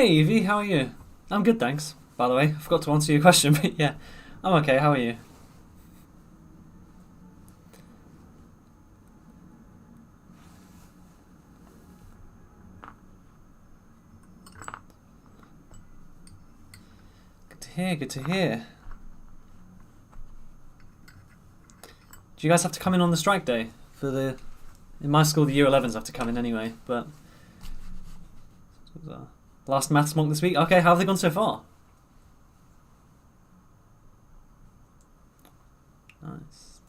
Hey, Evie, how are you? I'm good, thanks. By the way, I forgot to answer your question, but yeah, I'm okay. How are you? Good to hear. Good to hear. Do you guys have to come in on the strike day for the? In my school, the Year 11s have to come in anyway. But last maths monk this week. Okay, how have they gone so far? Nice.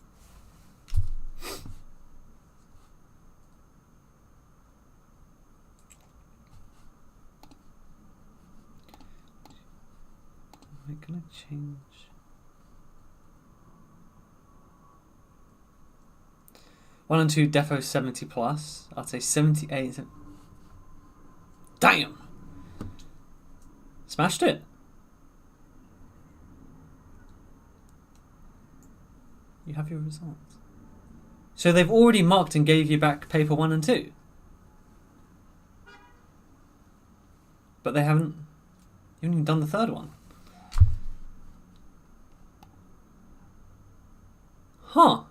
Am I gonna change? One and two defo 70 plus. I'd say 78. Damn! Smashed it. You have your results. So they've already marked and gave you back paper 1 and 2. But they haven't. You haven't even done the third one. Huh.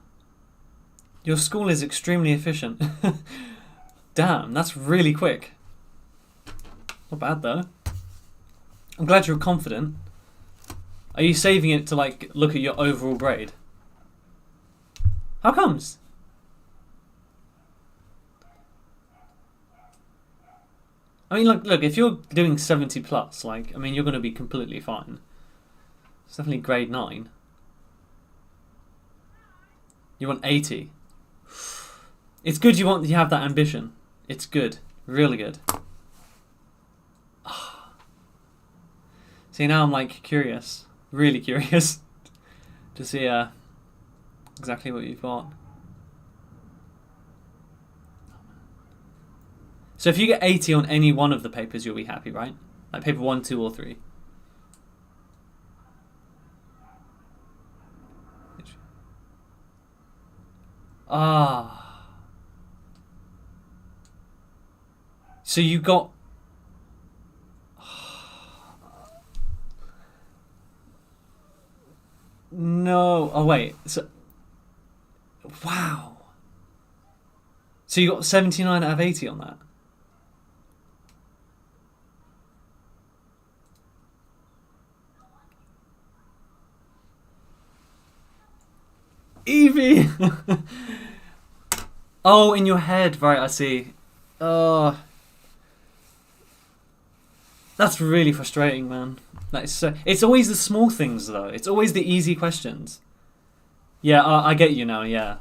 Your school is extremely efficient. Damn, that's really quick. Not bad though. I'm glad you're confident. Are you saving it to like look at your overall grade? How comes? I mean, look, if you're doing 70 plus, like, I mean, you're going to be completely fine. It's definitely grade 9. You want 80. It's good you have that ambition. It's good. Really good. See, now I'm like curious. Really curious to see exactly what you've got. So if you get 80 on any one of the papers, you'll be happy, right? Like paper 1, 2, or 3. Ah. So you got... No. Oh, wait. So... Wow. So you got 79 out of 80 on that? Evie! Oh, in your head. Right, I see. Oh... That's really frustrating, man. That is so... It's always the small things, though. It's always the easy questions. Yeah, I get you now, yeah.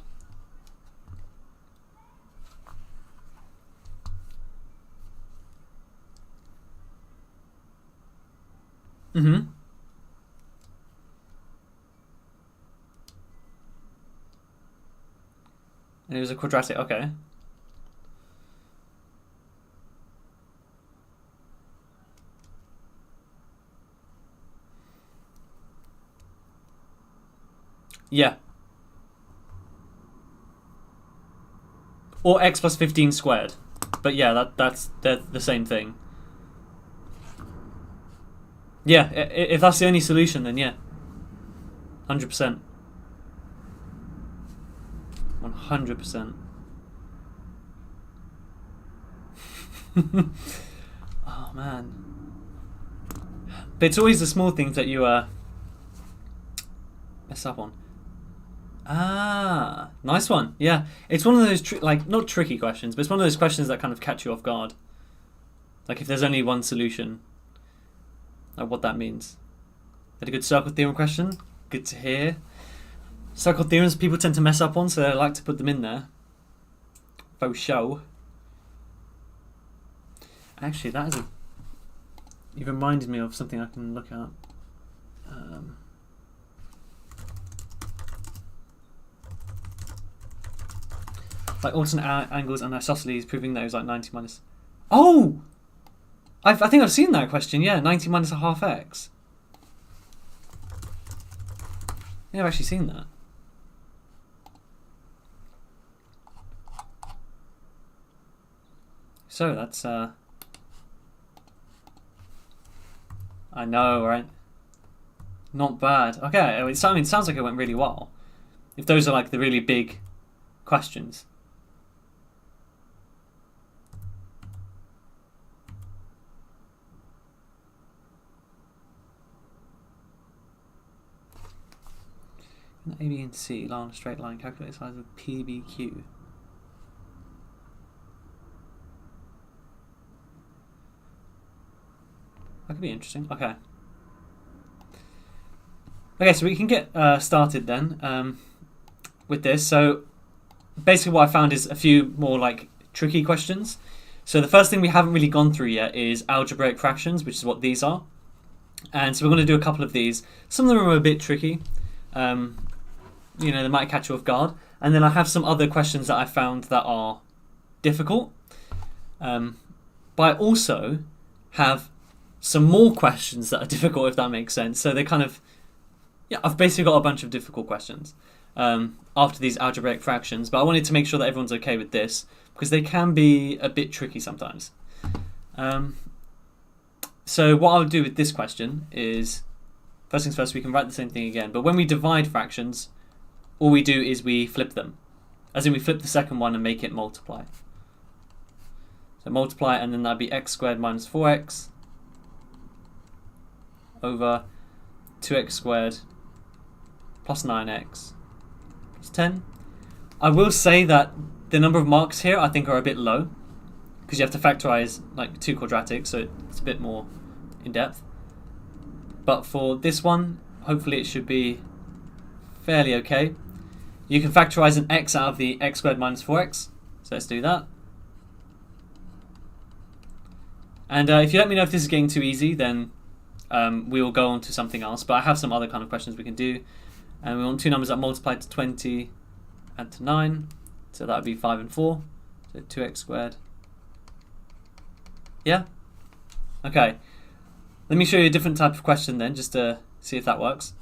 Mm-hmm. And it was a quadratic, okay. Yeah. Or x plus 15 squared. But yeah, that's the same thing. Yeah, if that's the only solution, then yeah. 100%. 100%. Oh, man. But it's always the small things that you mess up on. Ah, nice one. Yeah, it's one of those like not tricky questions, but it's one of those questions that kind of catch you off guard. Like if there's only one solution, like what that means. Had a good circle theorem question. Good to hear. Circle theorems people tend to mess up on, so I like to put them in there. Faux show. Actually, that is a... You've reminded me of something I can look at. Like alternate angles and isosceles, proving that it was like 90 minus... Oh! I think I've seen that question, yeah. 90 minus a half x. Yeah, I've actually seen that. So that's... I know, right? Not bad. Okay, it sounds like it went really well. If those are like the really big questions. A, B, and C lie on a straight line. Calculate the size of PBQ. That could be interesting. Okay. Okay, so we can get started then with this. So basically what I found is a few more like tricky questions. So the first thing we haven't really gone through yet is algebraic fractions, which is what these are. And so we're going to do a couple of these. Some of them are a bit tricky. They might catch you off guard. And then I have some other questions that I found that are difficult. But I also have some more questions that are difficult, if that makes sense. So they kind of... Yeah, I've basically got a bunch of difficult questions after these algebraic fractions. But I wanted to make sure that everyone's okay with this, because they can be a bit tricky sometimes. So what I'll do with this question is... First things first, we can write the same thing again. But when we divide fractions, all we do is we flip them. As in we flip the second one and make it multiply. So multiply, and then that'd be x squared minus 4x over 2x squared plus 9x plus 10. I will say that the number of marks here I think are a bit low, because you have to factorize like 2 quadratics, so it's a bit more in depth. But for this one, hopefully it should be fairly okay. You can factorize an x out of the x squared minus 4x. So let's do that. And if you let me know if this is getting too easy, then we will go on to something else. But I have some other kind of questions we can do. And we want two numbers that multiply to 20 and to 9. So that would be 5 and 4. So 2x squared. Yeah? Okay. Let me show you a different type of question then, just to see if that works.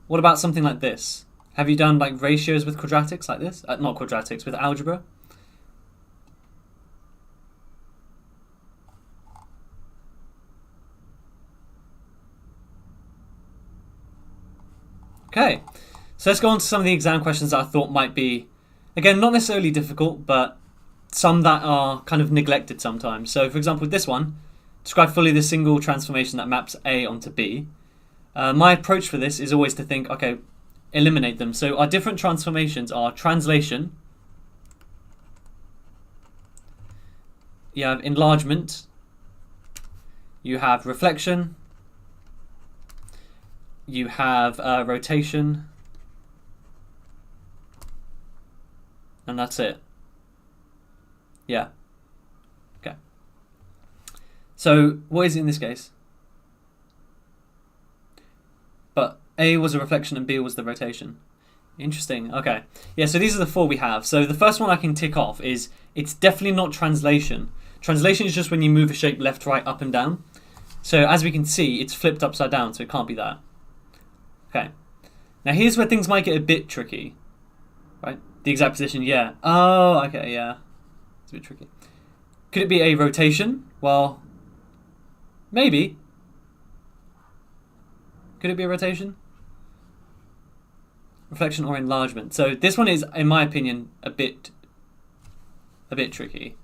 What about something like this? Have you done like ratios with quadratics like this? Not quadratics, with algebra? Okay, so let's go on to some of the exam questions that I thought might be, again, not necessarily difficult, but some that are kind of neglected sometimes. So for example, with this one, describe fully the single transformation that maps A onto B. My approach for this is always to think, okay, eliminate them. So our different transformations are translation, you have enlargement, you have reflection, you have rotation, and that's it. Yeah. Okay. So what is it in this case? But A was a reflection and B was the rotation. Interesting. Okay. Yeah, so these are the 4 we have. So the first one I can tick off is it's definitely not translation. Translation is just when you move a shape left, right, up and down. So as we can see, it's flipped upside down, so it can't be that. Okay. Now here's where things might get a bit tricky. Right? The exact position, yeah. Oh, okay, yeah. It's a bit tricky. Could it be a rotation? Well, maybe. Could it be a rotation? Reflection or enlargement. So this one is, in my opinion, a bit tricky.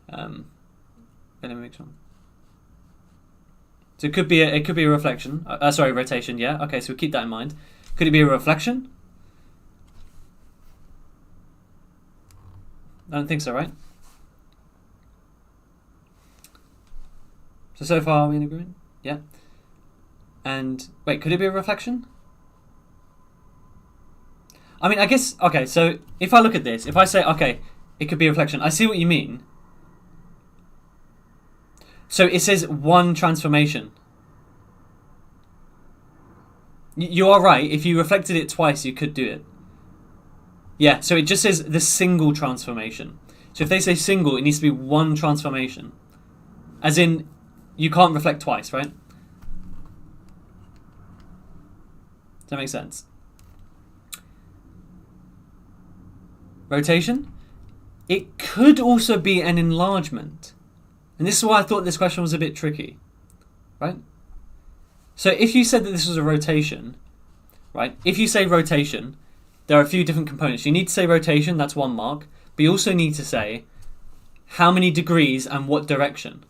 Let me make sure. So it could be a reflection. Sorry, rotation. Yeah. Okay, so we'll keep that in mind. Could it be a reflection? I don't think so, right? So far are we in agreement? Yeah. And wait, could it be a reflection? I mean, I guess, okay, so if I look at this, if I say, okay, it could be a reflection, I see what you mean. So it says one transformation. You are right. If you reflected it twice, you could do it. Yeah, so it just says the single transformation. So if they say single, it needs to be one transformation. As in, you can't reflect twice, right? Does that make sense? Rotation? It could also be an enlargement. And this is why I thought this question was a bit tricky, right? So if you said that this was a rotation, right? If you say rotation, there are a few different components. You need to say rotation, that's 1 mark. But you also need to say how many degrees and what direction.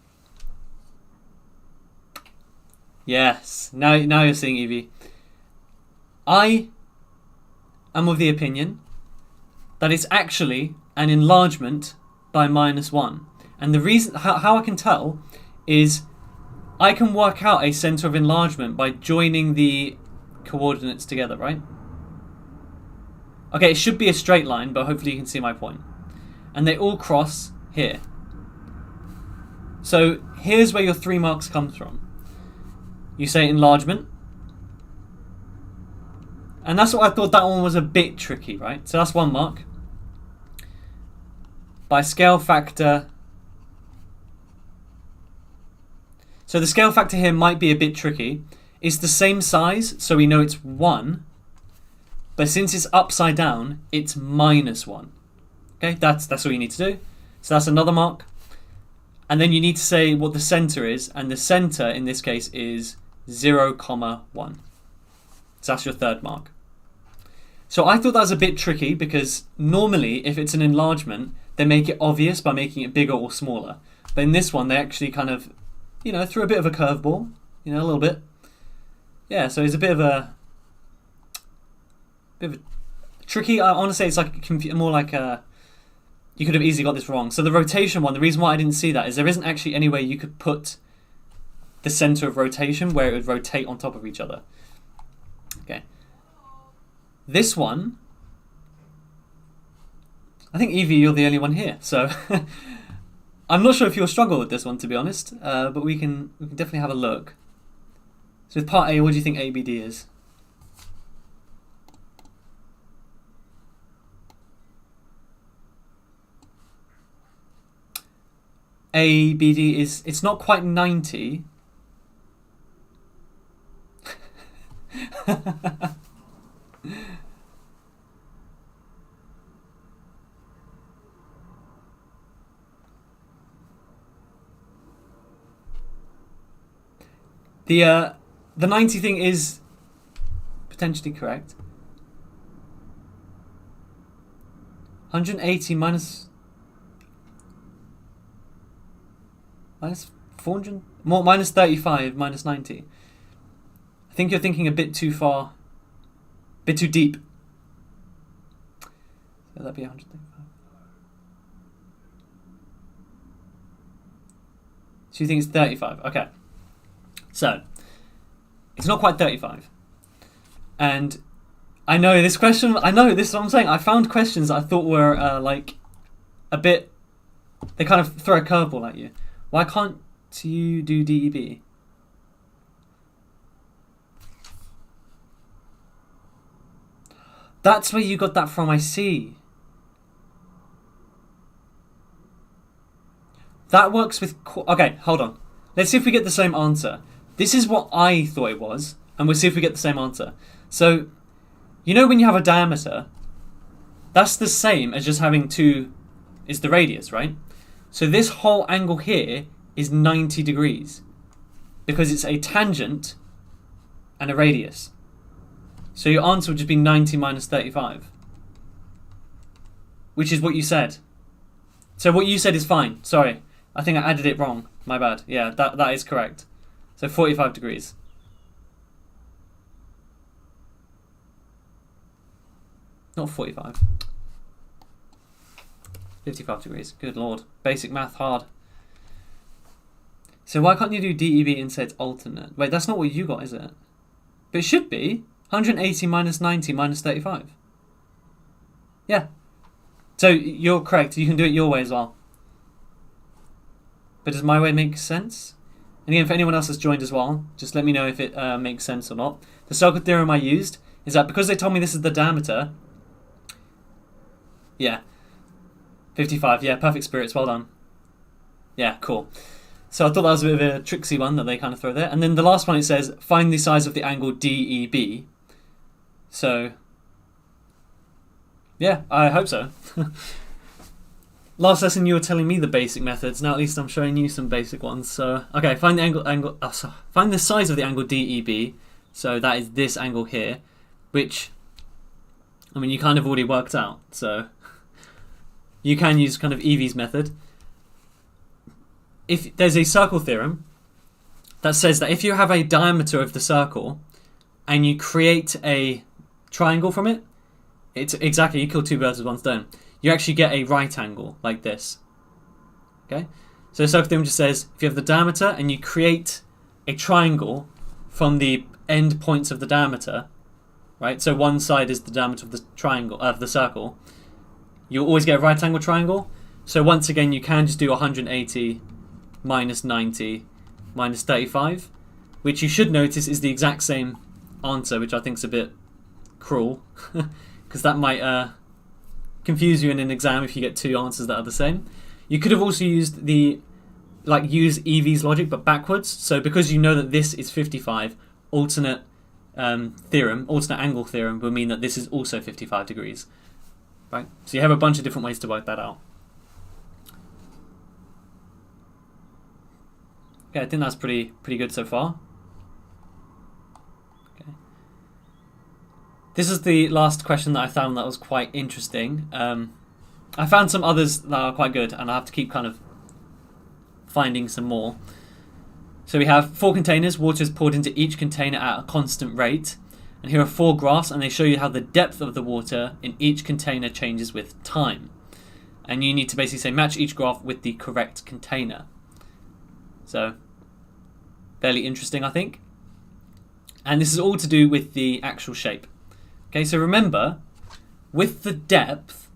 Yes, now you're seeing, Evie. I am of the opinion that it's actually an enlargement by -1. And the reason, how I can tell is I can work out a center of enlargement by joining the coordinates together, right? Okay, it should be a straight line, but hopefully you can see my point. And they all cross here. So here's where your 3 marks comes from. You say enlargement. And that's what I thought, that one was a bit tricky, right? So that's 1 mark. By scale factor. So the scale factor here might be a bit tricky. It's the same size, so we know it's 1. But since it's upside down, it's -1. Okay, that's all you need to do. So that's another mark. And then you need to say what the center is. And the center in this case is 0,1. So that's your 3rd mark. So I thought that was a bit tricky because normally if it's an enlargement, they make it obvious by making it bigger or smaller. But in this one, they actually kind of, threw a bit of a curveball, a little bit. Yeah, so it's a bit of a tricky. I want to say it's like more like you could have easily got this wrong. So the rotation one, the reason why I didn't see that is there isn't actually any way you could put the center of rotation where it would rotate on top of each other. Okay. This one, I think Evie, you're the only one here, so I'm not sure if you'll struggle with this one, to be honest, but we can definitely have a look. So with part A, what do you think ABD is? ABD is, it's not quite 90. The 90 thing is potentially correct. 180 minus 400, more minus 35 minus 90. I think you're thinking a bit too far, a bit too deep. So that'd be 135. So you think it's 35? Okay. So it's not quite 35. And I know this question. I know this is what I'm saying. I found questions that I thought were like a bit. They kind of throw a curveball at you. Why can't you do DEB? That's where you got that from, I see. That works with... Okay, hold on. Let's see if we get the same answer. This is what I thought it was, and we'll see if we get the same answer. So, you know when you have a diameter, that's the same as just having 2 is the radius, right? So this whole angle here is 90 degrees because it's a tangent and a radius. So your answer would just be 90 minus 35, which is what you said. So what you said is fine. Sorry, I think I added it wrong. My bad. Yeah, that is correct. So 45 degrees. Not 45. 55 degrees. Good lord. Basic math hard. So why can't you do DEB and say it's alternate? Wait, that's not what you got, is it? But it should be 180 minus 90 minus 35. Yeah. So you're correct. You can do it your way as well. But does my way make sense? And again, if anyone else has joined as well, just let me know if it makes sense or not. The circle theorem I used is that because they told me this is the diameter, yeah, 55, yeah, perfect spirits, well done. Yeah, cool. So I thought that was a bit of a tricksy one that they kind of throw there. And then the last one, it says, find the size of the angle DEB. So, yeah, I hope so. last lesson you were telling me the basic methods. Now at least I'm showing you some basic ones. So okay, find the find the size of the angle DEB. So that is this angle here, which, I mean, you kind of already worked out. So you can use kind of Evie's method. If there's a circle theorem that says that if you have a diameter of the circle and you create a triangle from it, it's exactly, you kill two birds with one stone. You actually get a right angle like this. Okay, so the circle theorem just says if you have the diameter and you create a triangle from the end points of the diameter, right? So one side is the diameter of the triangle of the circle. You always get a right angle triangle. So once again, you can just do 180 minus 90 minus 35, which you should notice is the exact same answer, which I think is a bit cruel, because that might confuse you in an exam if you get two answers that are the same. You could have also used use Evie's logic but backwards. So because you know that this is 55, alternate angle theorem will mean that this is also 55 degrees, right? So you have a bunch of different ways to work that out. Okay, I think that's pretty good so far. Okay. This is the last question that I found that was quite interesting. I found some others that are quite good, and I have to keep kind of finding some more. So we have 4 containers, water is poured into each container at a constant rate. And here are 4 graphs, and they show you how the depth of the water in each container changes with time. And you need to basically say match each graph with the correct container. So, fairly interesting, I think. And this is all to do with the actual shape. Okay, so remember, with the depth,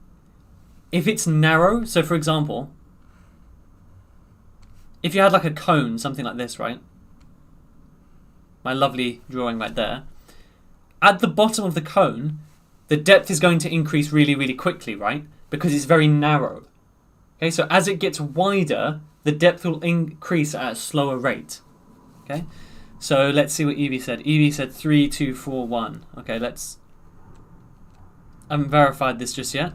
if it's narrow, so for example, if you had like a cone, something like this, right? My lovely drawing right there. At the bottom of the cone, the depth is going to increase really, really quickly, right? Because it's very narrow. Okay, so as it gets wider, the depth will increase at a slower rate. Okay, so let's see what Evie said. Evie said 3, 2, 4, 1. Okay, I haven't verified this just yet.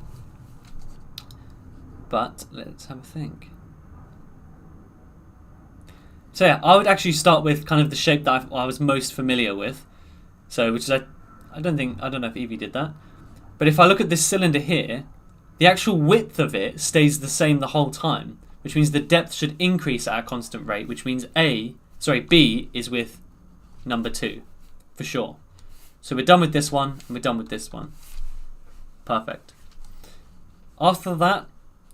But let's have a think. So yeah, I would actually start with kind of the shape that I was most familiar with. So, which is, I don't know if Evie did that. But if I look at this cylinder here, the actual width of it stays the same the whole time, which means the depth should increase at a constant rate, which means B is with number 2, for sure. So we're done with this one, and we're done with this one. Perfect. After that,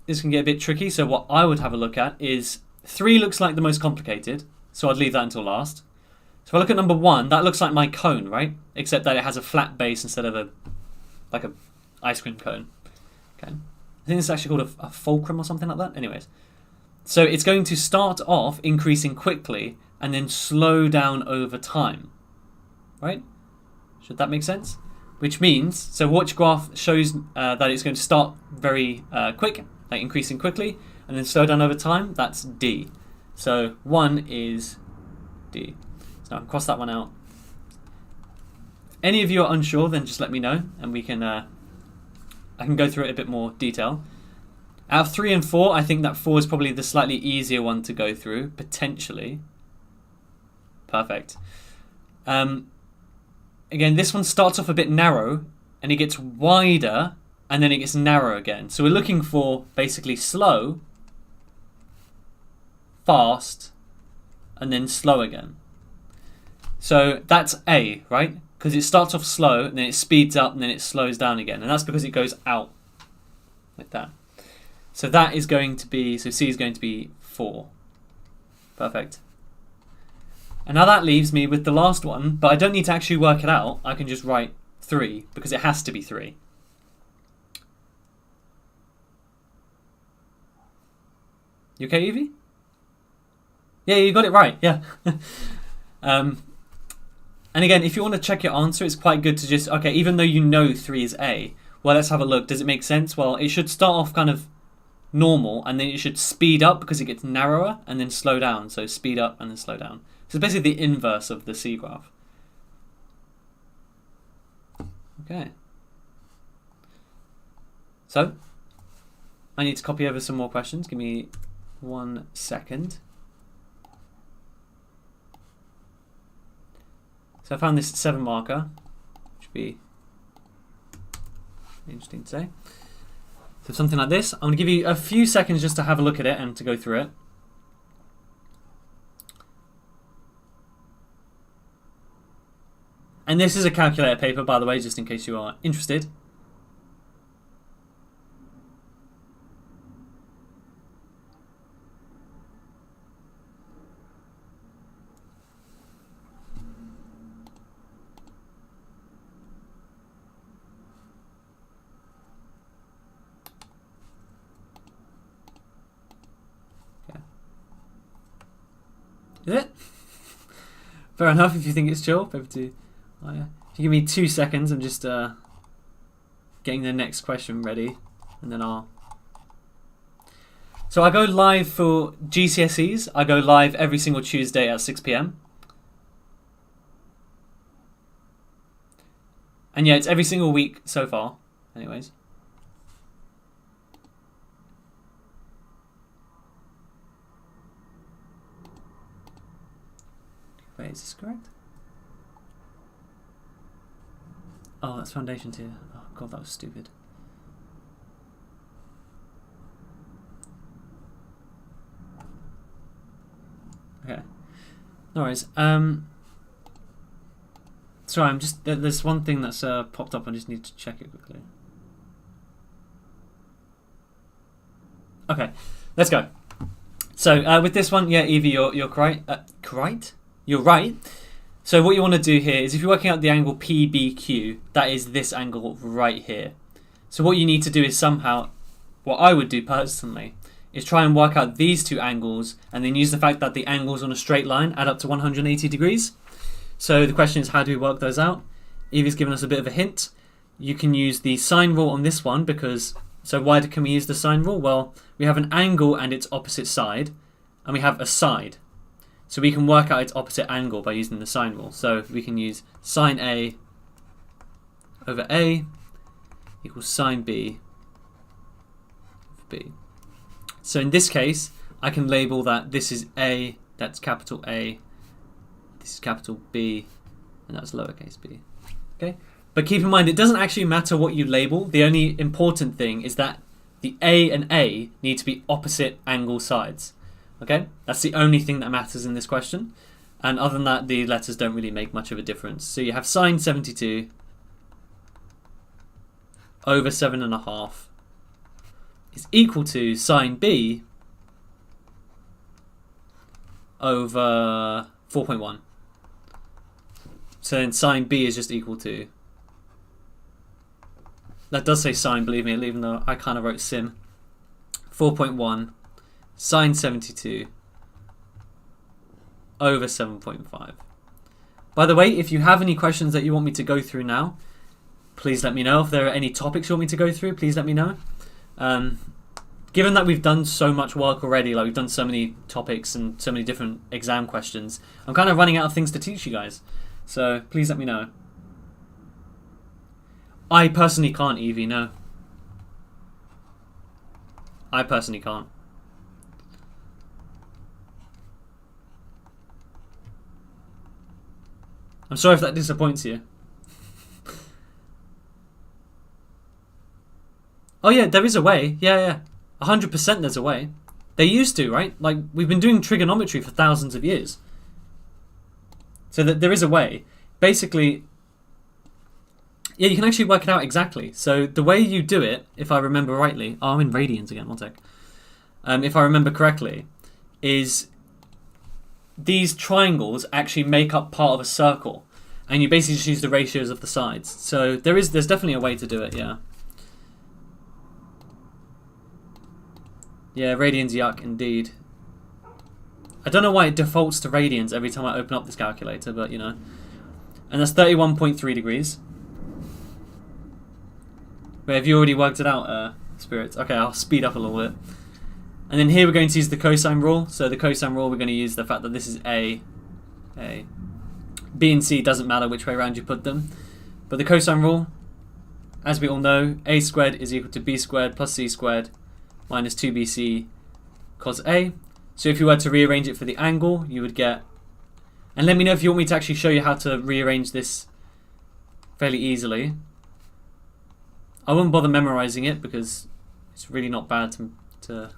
this can get a bit tricky, so what I would have a look at is 3 looks like the most complicated, so I'd leave that until last. So if I look at number 1, that looks like my cone, right? Except that it has a flat base instead of a ice cream cone. Okay. I think this is actually called a fulcrum or something like that. Anyways. So it's going to start off increasing quickly and then slow down over time. Right? Should that make sense? Which means, so which graph shows that it's going to start very quick, like increasing quickly, and then slow down over time? That's D. So 1 is D. So I can cross that one out. If any of you are unsure, then just let me know, and we can I can go through it in a bit more detail. Out of 3 and 4, I think that 4 is probably the slightly easier one to go through, potentially. Perfect. Again, this one starts off a bit narrow, and it gets wider, and then it gets narrow again. So we're looking for basically slow, fast, and then slow again. So that's A, right? Because it starts off slow, and then it speeds up, and then it slows down again. And that's because it goes out like that. So that is going to be, so C is going to be 4. Perfect. And now that leaves me with the last one, but I don't need to actually work it out. I can just write 3, because it has to be 3. You okay, Evie? Yeah, you got it right, yeah. And again, if you want to check your answer, it's quite good to just, okay, even though you know 3 is A, well, let's have a look. Does it make sense? Well, it should start off kind of normal, and then it should speed up because it gets narrower, and then slow down. So speed up and then slow down. So it's basically the inverse of the C graph. Okay. So, I need to copy over some more questions. Give me 1 second. So I found this 7 marker, which would be interesting to say. So something like this. I'm going to give you a few seconds just to have a look at it and to go through it. And this is a calculator paper, by the way, just in case you are interested. Is it? Fair enough if you think it's chill. Paper 2. Oh, yeah. If you give me 2 seconds, I'm just getting the next question ready, and then I'll... So I go live for GCSEs. I go live every single Tuesday at 6 PM. And yeah, it's every single week so far. Anyways. Wait, is this correct? Oh, that's foundation tier. Oh god, that was stupid. Okay. No worries. Sorry, I'm just... There's one thing that's popped up. I just need to check it quickly. Okay, let's go. So, with this one, yeah, Evie, you're correct. Correct? You're right. So what you want to do here is if you're working out the angle PBQ, that is this angle right here. So what you need to do is somehow, what I would do personally, is try and work out these two angles and then use the fact that the angles on a straight line add up to 180 degrees. So the question is, how do we work those out? Evie's given us a bit of a hint. You can use the sine rule on this one because, so why can we use the sine rule? Well, we have an angle and its opposite side, and we have a side. So we can work out its opposite angle by using the sine rule. So we can use sine A over A equals sine B over B. So in this case, I can label that this is A, that's capital A, this is capital B, and that's lowercase b. Okay? But keep in mind, it doesn't actually matter what you label. The only important thing is that the A and A need to be opposite angle sides. Okay, that's the only thing that matters in this question. And other than that, the letters don't really make much of a difference. So you have sine 72 over 7.5 is equal to sine B over 4.1. So then sine B is just equal to... That does say sine, believe me, even though I kind of wrote sim. 4.1 sine 72 over 7.5. By the way, if you have any questions that you want me to go through now, please let me know. If there are any topics you want me to go through, please let me know. Given that we've done so much work already, like we've done so many topics and so many different exam questions, I'm kind of running out of things to teach you guys. So please let me know. I personally can't, Evie, no. I personally can't. I'm sorry if that disappoints you. Oh yeah, there is a way. Yeah. 100% there's a way. They used to, right? Like, we've been doing trigonometry for thousands of years. So that there is a way. Basically, yeah, you can actually work it out exactly. So the way you do it, if I remember rightly... Oh, I'm in radians again, one sec. If I remember correctly, is... these triangles actually make up part of a circle, and you basically just use the ratios of the sides. So there's definitely a way to do it, yeah. Yeah, radians, yuck, indeed. I don't know why it defaults to radians every time I open up this calculator, but you know. And that's 31.3 degrees. Wait, have you already worked it out, Spirits? Okay, I'll speed up a little bit. And then here we're going to use the cosine rule. So the cosine rule, we're going to use the fact that this is A. B and C doesn't matter which way around you put them. But the cosine rule, as we all know, A squared is equal to B squared plus C squared minus 2bc cos A. So if you were to rearrange it for the angle, you would get... And let me know if you want me to actually show you how to rearrange this fairly easily. I won't bother memorizing it because it's really not bad to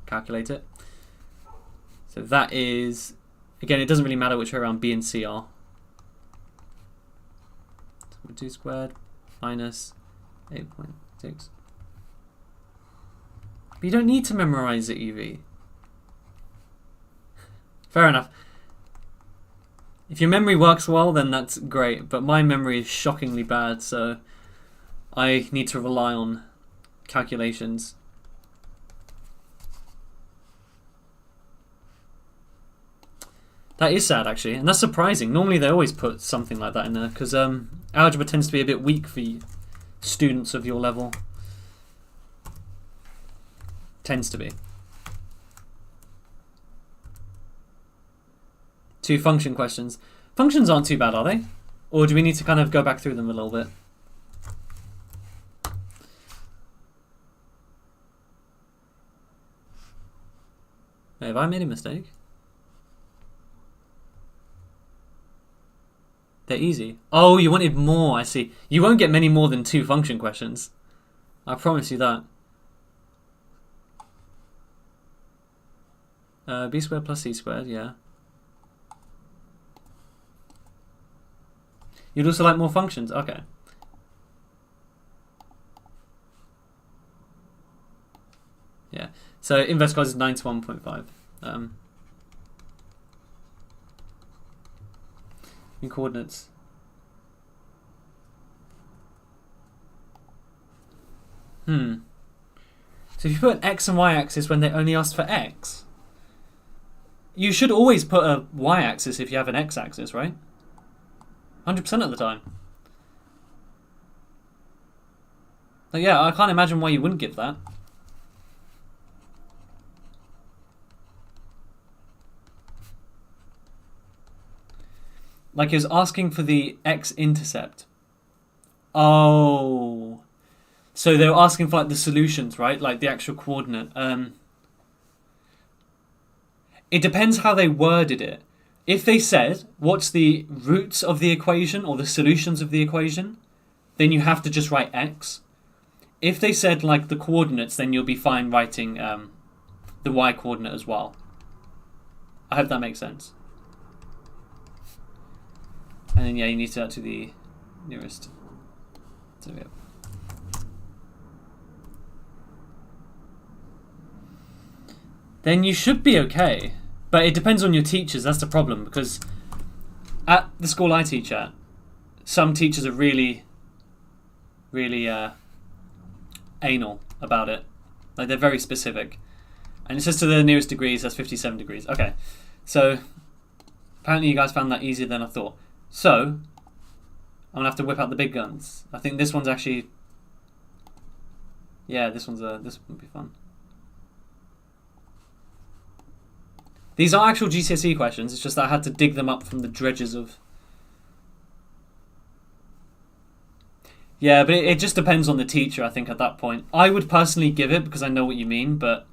calculate it. So that is... Again, it doesn't really matter which way around B and C are. 2 squared minus 8.6. But you don't need to memorize it, Evie. Fair enough. If your memory works well, then that's great. But my memory is shockingly bad, so I need to rely on calculations. That is sad, actually, and that's surprising. Normally they always put something like that in there, because algebra tends to be a bit weak for students of your level. Tends to be. 2 function questions. Functions aren't too bad, are they? Or do we need to kind of go back through them a little bit? Have I made a mistake? They're easy. Oh, you wanted more, I see. You won't get many more than 2 function questions. I promise you that. B squared plus C squared, yeah. You'd also like more functions? Okay. Yeah. So inverse cos is 9 to 1.5. In coordinates. So if you put an x and y axis when they only asked for x, you should always put a y axis if you have an x axis, right? 100% of the time. But yeah, I can't imagine why you wouldn't give that. Like, it was asking for the x-intercept. Oh. So they were asking for, like, the solutions, right? Like, the actual coordinate. It depends how they worded it. If they said, what's the roots of the equation or the solutions of the equation, then you have to just write x. If they said, like, the coordinates, then you'll be fine writing the y coordinate as well. I hope that makes sense. And then, yeah, you need to add to the nearest. So, yeah. Then you should be okay. But it depends on your teachers. That's the problem. Because at the school I teach at, some teachers are really, really anal about it. Like, they're very specific. And it says to the nearest degrees, that's 57 degrees. Okay. So, apparently you guys found that easier than I thought. So, I'm going to have to whip out the big guns. I think this one's actually... Yeah, this would be fun. These are actual GCSE questions. It's just that I had to dig them up from the dredges of... Yeah, but it just depends on the teacher, I think, at that point. I would personally give it because I know what you mean, but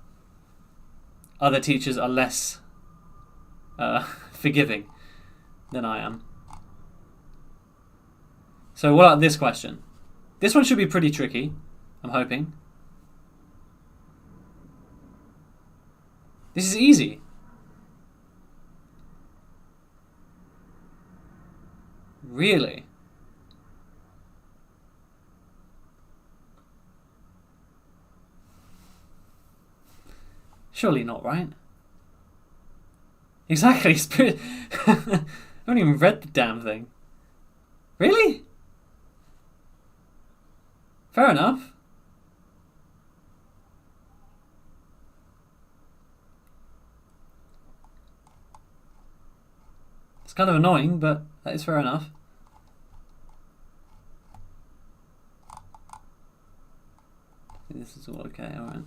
other teachers are less forgiving than I am. So what about this question? This one should be pretty tricky, I'm hoping. This is easy. Really? Surely not, right? Exactly. I haven't even read the damn thing. Really? Fair enough. It's kind of annoying, but that is fair enough. This is all okay, alright.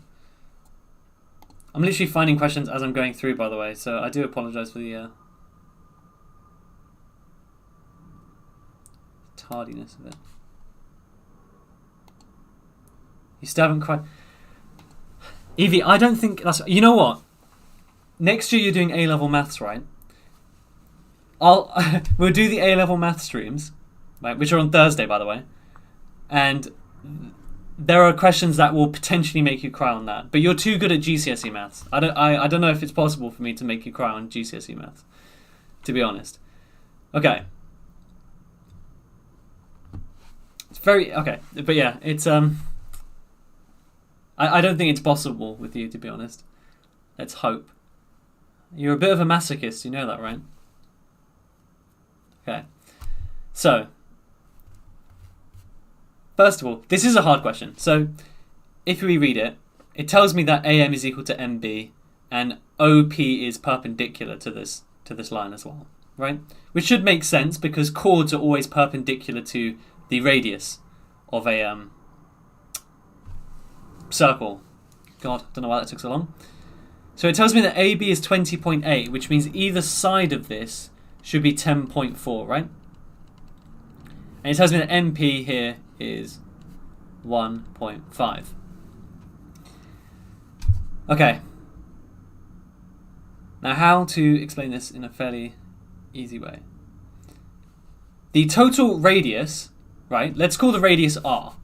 I'm literally finding questions as I'm going through, by the way, so I do apologise for the tardiness of it. You still haven't quite... Evie, I don't think that's... You know what? Next year you're doing A-level maths, right? We'll do the A-level math streams, right, which are on Thursday, by the way. And there are questions that will potentially make you cry on that. But you're too good at GCSE Maths. I don't know if it's possible for me to make you cry on GCSE Maths, to be honest. Okay. It's very... Okay. But yeah, it's... I don't think it's possible with you, to be honest. Let's hope. You're a bit of a masochist, you know that, right? Okay. So... First of all, this is a hard question. So, if we read it, it tells me that AM is equal to MB, and OP is perpendicular to this line as well, right? Which should make sense because chords are always perpendicular to the radius of a circle. God, don't know why that took so long. So it tells me that AB is 20.8, which means either side of this should be 10.4, right? And it tells me that MP here is 1.5. Okay. Now how to explain this in a fairly easy way. The total radius, right? Let's call the radius R.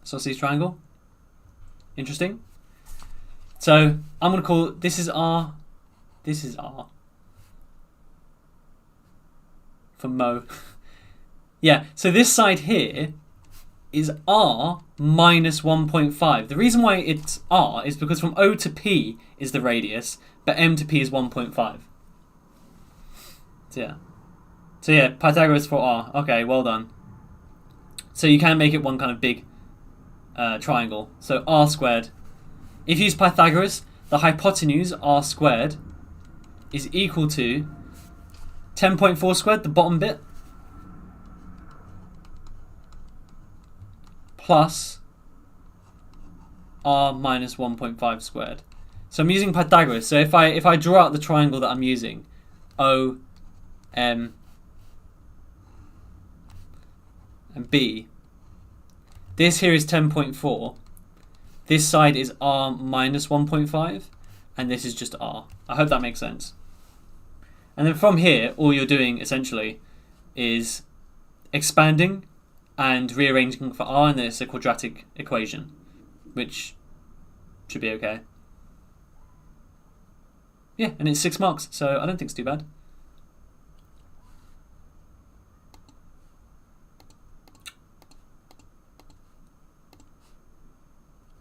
Isosceles triangle. Interesting. So I'm going to call this is R. This is R. For Mo. Yeah, so this side here is R minus 1.5. The reason why it's R is because from O to P is the radius, but M to P is 1.5. So yeah, Pythagoras for R. Okay, well done. So you can make it one kind of big triangle. So R squared. If you use Pythagoras, the hypotenuse R squared is equal to 10.4 squared, the bottom bit, plus R minus 1.5 squared. So I'm using Pythagoras. So if I draw out the triangle that I'm using, O, M, and B, this here is 10.4. This side is R minus 1.5, and this is just R. I hope that makes sense. And then from here, all you're doing essentially is expanding and rearranging for R, and then it's a quadratic equation, which should be okay. Yeah, and it's 6 marks, so I don't think it's too bad.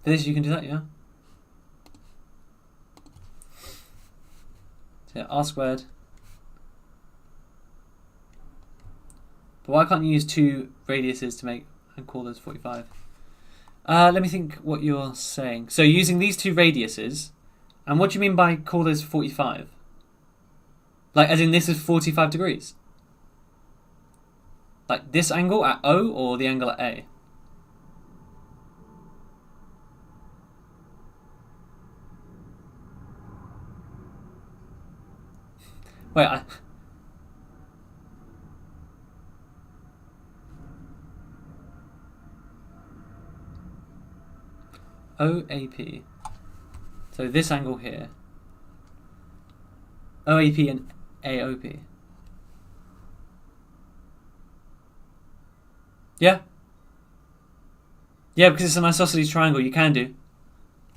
For this, you can do that, yeah? So yeah, R squared. But why can't you use two radiuses to make and call those 45? Let me think what you're saying. So using these two radiuses, and what do you mean by call those 45? Like as in this is 45 degrees? Like this angle at O or the angle at A? Wait, OAP. So this angle here. OAP and AOP. Yeah. Yeah, because it's an isosceles triangle. You can do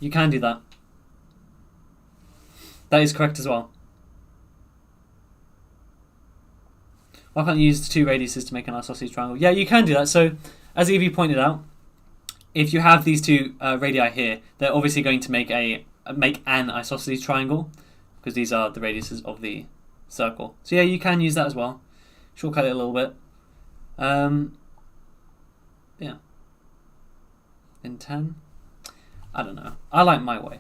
that. That is correct as well. Why can't you use two radiuses to make an isosceles triangle? Yeah, you can do that. So, as Evie pointed out, if you have these two radii here, they're obviously going to make an isosceles triangle because these are the radiuses of the circle. So yeah, you can use that as well. Shortcut it a little bit. Yeah. In 10? I don't know. I like my way.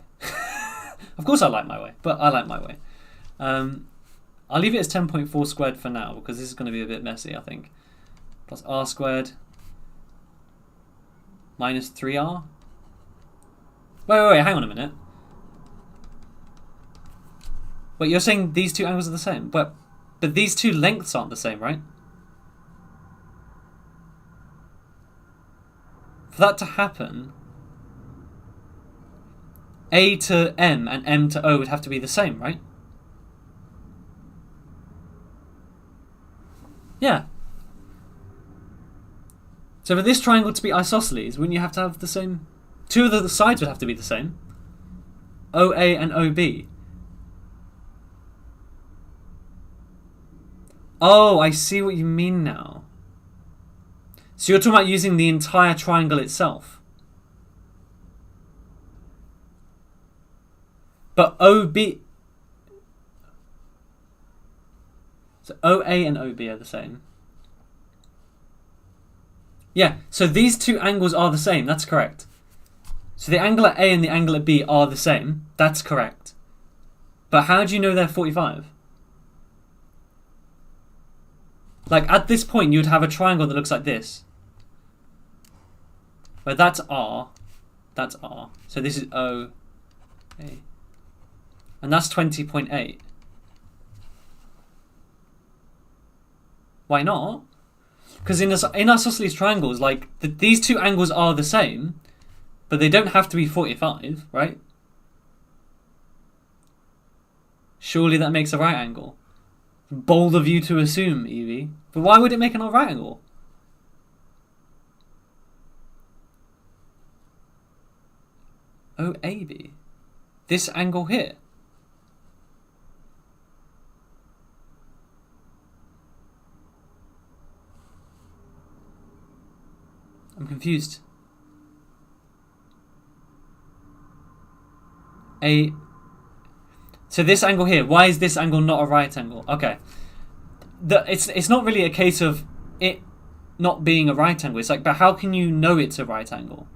Of course I like my way, but I like my way. I'll leave it as 10.4 squared for now because this is going to be a bit messy, I think. Plus R squared minus 3R. Wait, hang on a minute. Wait, you're saying these two angles are the same? But these two lengths aren't the same, right? For that to happen, A to M and M to O would have to be the same, right? Yeah. So for this triangle to be isosceles, wouldn't you have to have the same... Two of the sides would have to be the same. OA and OB. Oh, I see what you mean now. So you're talking about using the entire triangle itself. But OB... So OA and OB are the same. Yeah, so these two angles are the same. That's correct. So the angle at A and the angle at B are the same. That's correct. But how do you know they're 45? Like, at this point, you'd have a triangle that looks like this. Where that's R. That's R. So this is O. A. And that's 20.8. Why not? Because in isosceles triangles, like, these two angles are the same, but they don't have to be 45, right? Surely that makes a right angle. Bold of you to assume, Evie. But why would it make a right angle? OAB. This angle here. I'm confused. So this angle here, why is this angle not a right angle? Okay. It's not really a case of it not being a right angle. It's like, but how can you know it's a right angle?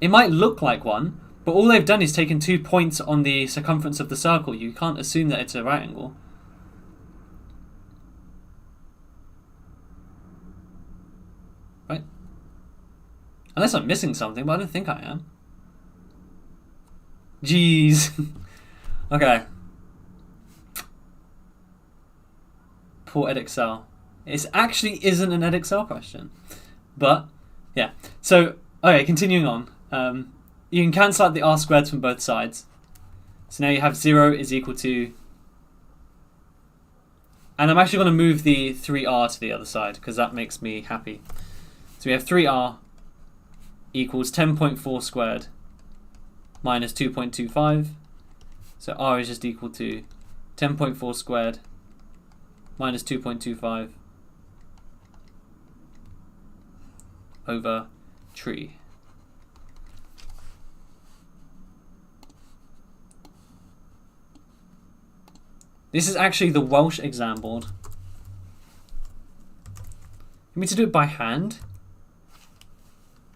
It might look like one, but all they've done is taken 2 points on the circumference of the circle. You can't assume that it's a right angle. Right? Unless I'm missing something, but I don't think I am. Jeez. Okay. Poor Edexcel. It actually isn't an Edexcel question. But, yeah. So, okay, continuing on. You can cancel out the r squareds from both sides. So now you have 0 is equal to... And I'm actually going to move the 3r to the other side, because that makes me happy. So we have 3r equals 10.4 squared minus 2.25. So r is just equal to 10.4 squared minus 2.25 over tree. This is actually the Welsh exam board. You mean to do it by hand?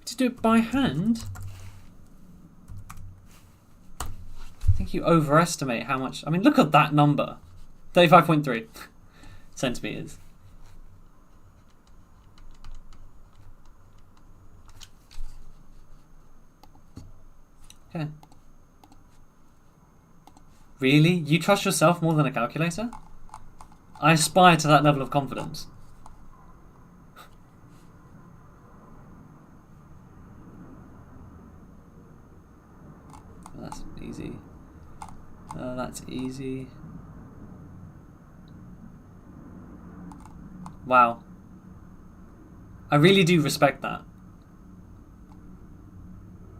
To do it by hand? I think you overestimate how much... I mean, look at that number. 35.3 centimeters. Okay. Really? You trust yourself more than a calculator? I aspire to that level of confidence. That's easy. That's easy. Wow. I really do respect that.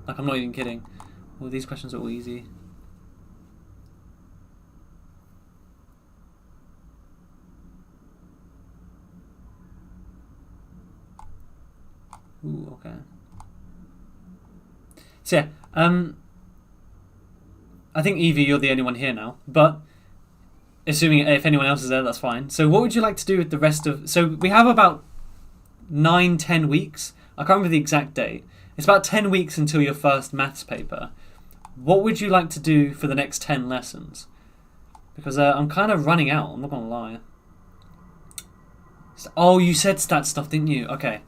Like, I'm not even kidding. Well, these questions are all easy. Ooh, okay. So yeah, I think Evie, you're the only one here now, but assuming if anyone else is there, that's fine. So what would you like to do with the rest of... So we have about 9-10 weeks. I can't remember the exact date. It's about 10 weeks until your first maths paper. What would you like to do for the next 10 lessons? Because I'm kind of running out, I'm not going to lie. Oh, you said stat stuff, didn't you? Okay.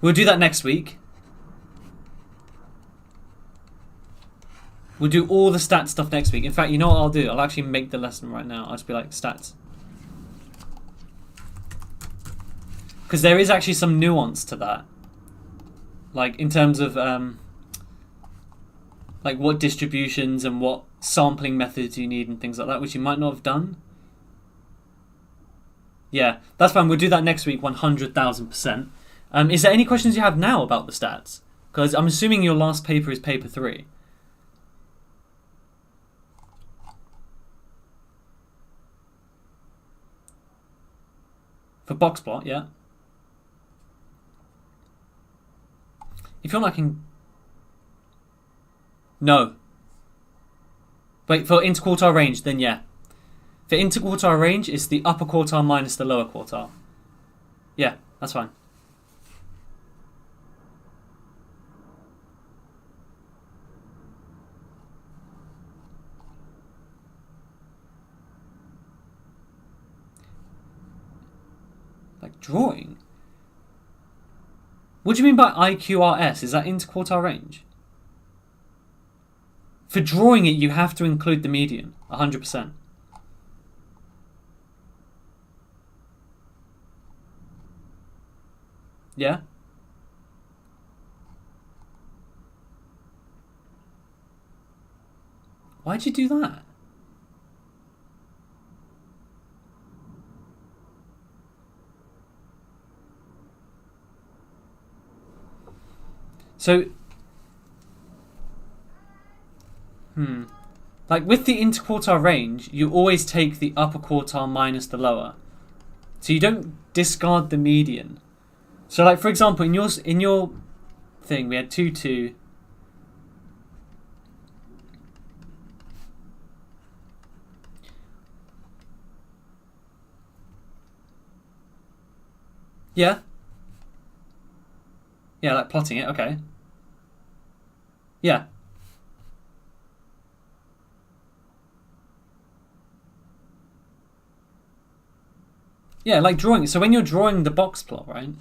We'll do that next week. We'll do all the stats stuff next week. In fact, you know what I'll do? I'll actually make the lesson right now. I'll just be like, stats. Because there is actually some nuance to that. like in terms of like what distributions and what sampling methods you need and things like that, which you might not have done. Yeah, that's fine. We'll do that next week, 100,000%. Is there any questions you have now about the stats? Because I'm assuming your last paper is paper 3. For box plot, yeah. If you're liking... No. Wait, for interquartile range, then yeah. For interquartile range, it's the upper quartile minus the lower quartile. Yeah, that's fine. Like drawing? What do you mean by IQRS? Is that interquartile range? For drawing it, you have to include the median, 100%. Yeah? Why'd you do that? So... Like with the interquartile range, you always take the upper quartile minus the lower. So you don't discard the median. So like for example, in your thing, we had 2, 2. Yeah? Yeah, like plotting it, okay. Yeah. Yeah, like drawing. So when you're drawing the box plot, right?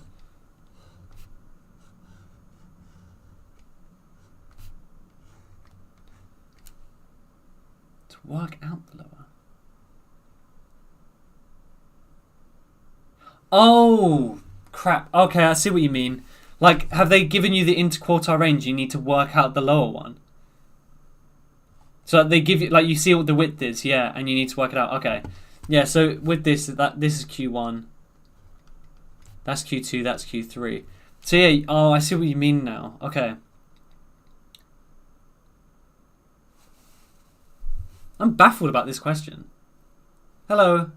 To work out the lower. Oh, crap. Okay, I see what you mean. Like, have they given you the interquartile range? You need to work out the lower one. So they give you, like, you see what the width is, yeah, and you need to work it out. Okay. Yeah, so with this is Q1. That's Q2, that's Q3. So yeah, oh, I see what you mean now. Okay. I'm baffled about this question. Hello.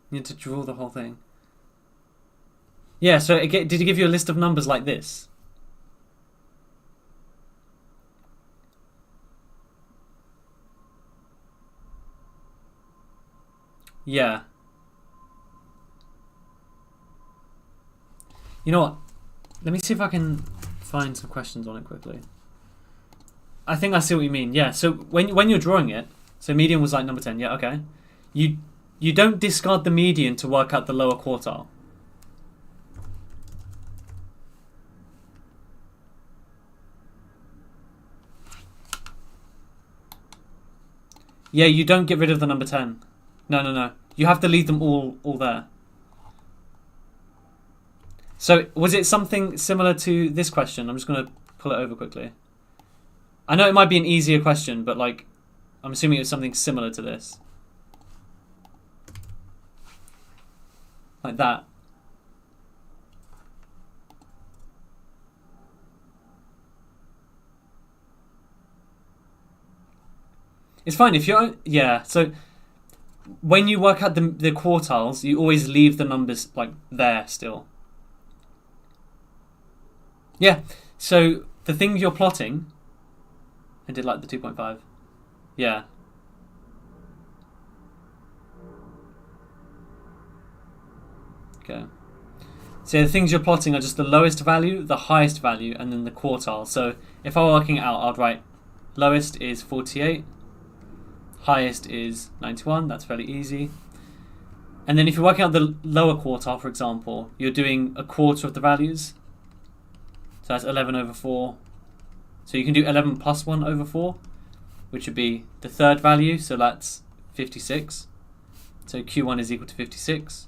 You need to draw the whole thing. Yeah, so did it give you a list of numbers like this? Yeah. You know what? Let me see if I can find some questions on it quickly. I think I see what you mean. Yeah, so when you're drawing it, so median was like number 10. Yeah, okay. You don't discard the median to work out the lower quartile. Yeah, you don't get rid of the number 10. No. You have to leave them all there. So, was it something similar to this question? I'm just going to pull it over quickly. I know it might be an easier question, but like, I'm assuming it was something similar to this. Like that. It's fine if you're... Yeah, so... When you work out the quartiles, you always leave the numbers like there still. Yeah, so the thing you're plotting, I did like the 2.5. Yeah. Okay. So the things you're plotting are just the lowest value, the highest value, and then the quartile. So if I were working it out, I'd write lowest is 48. Highest is 91, that's fairly easy. And then if you're working out the lower quartile, for example, you're doing a quarter of the values. So that's 11 over 4. So you can do 11 plus 1 over 4, which would be the third value, so that's 56. So Q1 is equal to 56.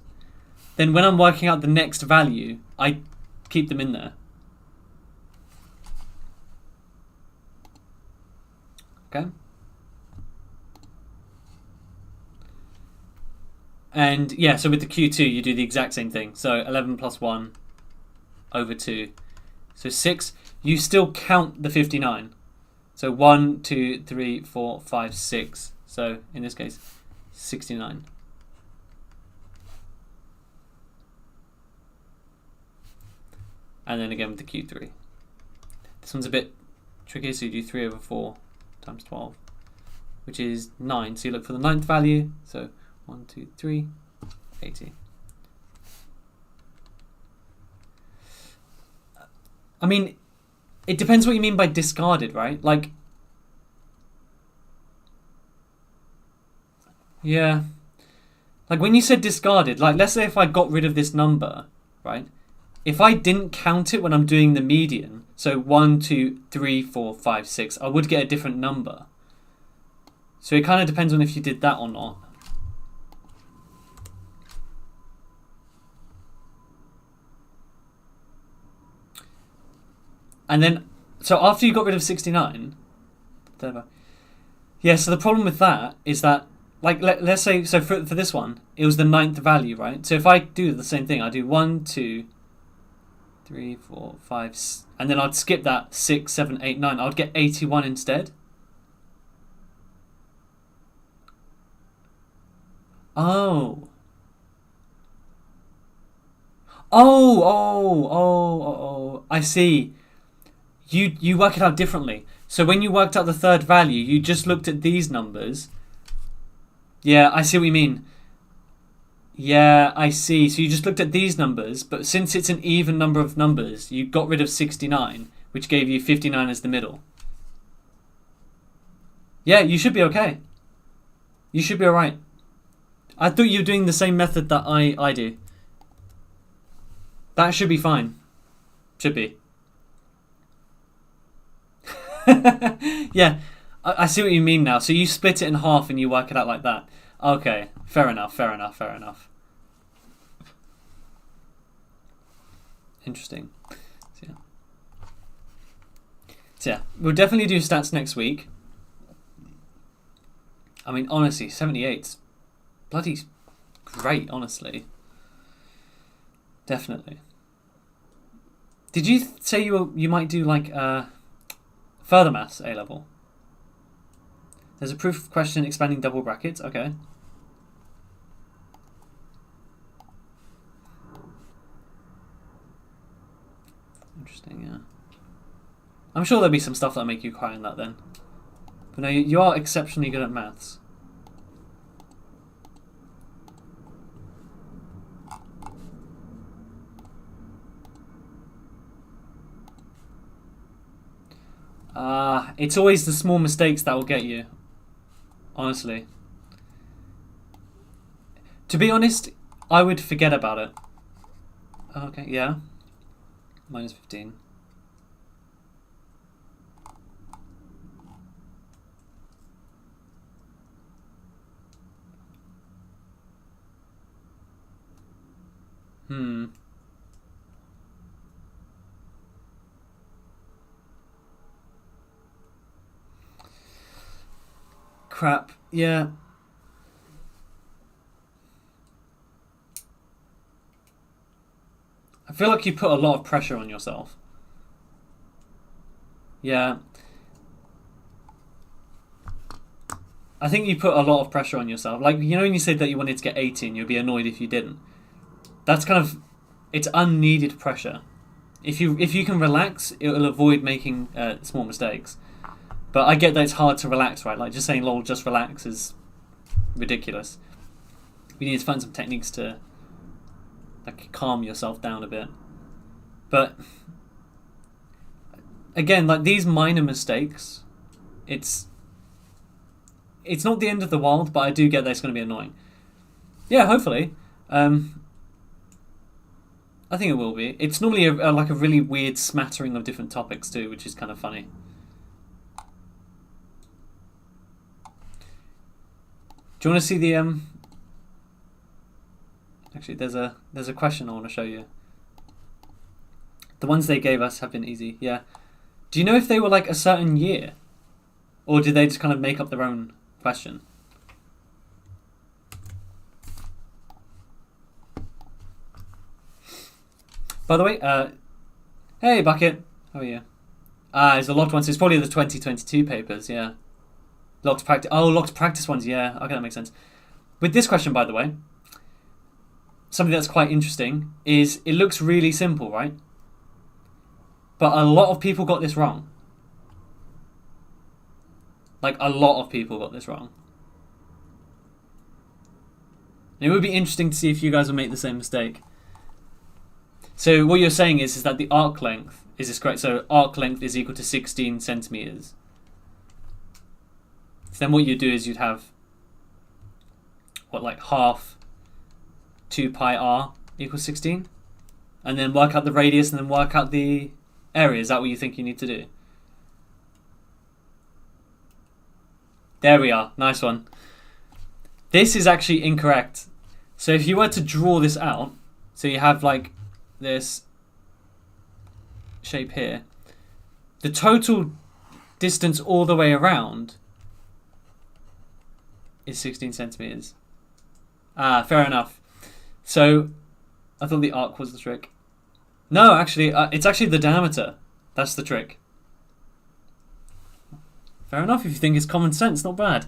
Then when I'm working out the next value, I keep them in there. Okay. And yeah, so with the Q2, you do the exact same thing. So 11 plus 1 over 2. So 6. You still count the 59. So 1, 2, 3, 4, 5, 6. So in this case, 69. And then again with the Q3. This one's a bit tricky, so you do 3 over 4 times 12, which is 9. So you look for the 9th value. So 1, 2, 3, 80. I mean, it depends what you mean by discarded, right? Like, yeah. Like when you said discarded, like let's say if I got rid of this number, right? If I didn't count it when I'm doing the median, so 1, 2, 3, 4, 5, 6, I would get a different number. So it kind of depends on if you did that or not. And then, so after you got rid of 69, yeah, so the problem with that is that, like, let's say, so for this one, it was the 9th value, right? So if I do the same thing, I do 1, 2, 3, 4, 5, and then I'd skip that 6, 7, 8, 9. I would get 81 instead. Oh. Oh. I see. You work it out differently. So when you worked out the third value, you just looked at these numbers. Yeah, I see what you mean. Yeah, I see. So you just looked at these numbers, but since it's an even number of numbers, you got rid of 69, which gave you 59 as the middle. Yeah, you should be okay. You should be alright. I thought you were doing the same method that I do. That should be fine. Should be. Yeah, I see what you mean now. So you split it in half and you work it out like that. Okay, fair enough. Interesting. So yeah, we'll definitely do stats next week. I mean, honestly, 78's bloody great, honestly. Definitely. Did you say you might do like further maths A level? There's a proof question expanding double brackets. Okay. Interesting, yeah. I'm sure there'll be some stuff that'll make you cry in that then. But no, you are exceptionally good at maths. It's always the small mistakes that will get you. Honestly. To be honest, I would forget about it. Okay, yeah. Minus 15. Crap. Yeah. I feel like you put a lot of pressure on yourself. Yeah. I think you put a lot of pressure on yourself. Like, you know when you said that you wanted to get 80 and you'd be annoyed if you didn't? That's kind of... It's unneeded pressure. If you can relax, it will avoid making small mistakes. But I get that it's hard to relax, right? Like, just saying, lol, just relax is ridiculous. You need to find some techniques to, like, calm yourself down a bit. But, again, like, these minor mistakes, it's not the end of the world, but I do get that it's going to be annoying. Yeah, hopefully. I think it will be. It's normally like a really weird smattering of different topics too, which is kind of funny. Do you want to see the Actually, there's a question I want to show you. The ones they gave us have been easy, yeah. Do you know if they were like a certain year? Or did they just kind of make up their own question? By the way, hey Bucket, how are you? It's a locked one, so it's probably the 2022 papers, yeah. Locked practice. Oh, locked practice ones, yeah. Okay, that makes sense. With this question, by the way, something that's quite interesting is it looks really simple, right? But a lot of people got this wrong. Like, a lot of people got this wrong. And it would be interesting to see if you guys will make the same mistake. So what you're saying is that the arc length, is this correct? So arc length is equal to 16 centimeters. So then what you'd do is you'd have, what, like half 2 pi r equals 16? And then work out the radius and then work out the area. Is that what you think you need to do? There we are. Nice one. This is actually incorrect. So if you were to draw this out, so you have like this shape here, the total distance all the way around is 16 centimeters. Fair enough. So I thought the arc was the trick. No, actually, it's actually the diameter. That's the trick. Fair enough, if you think it's common sense, not bad.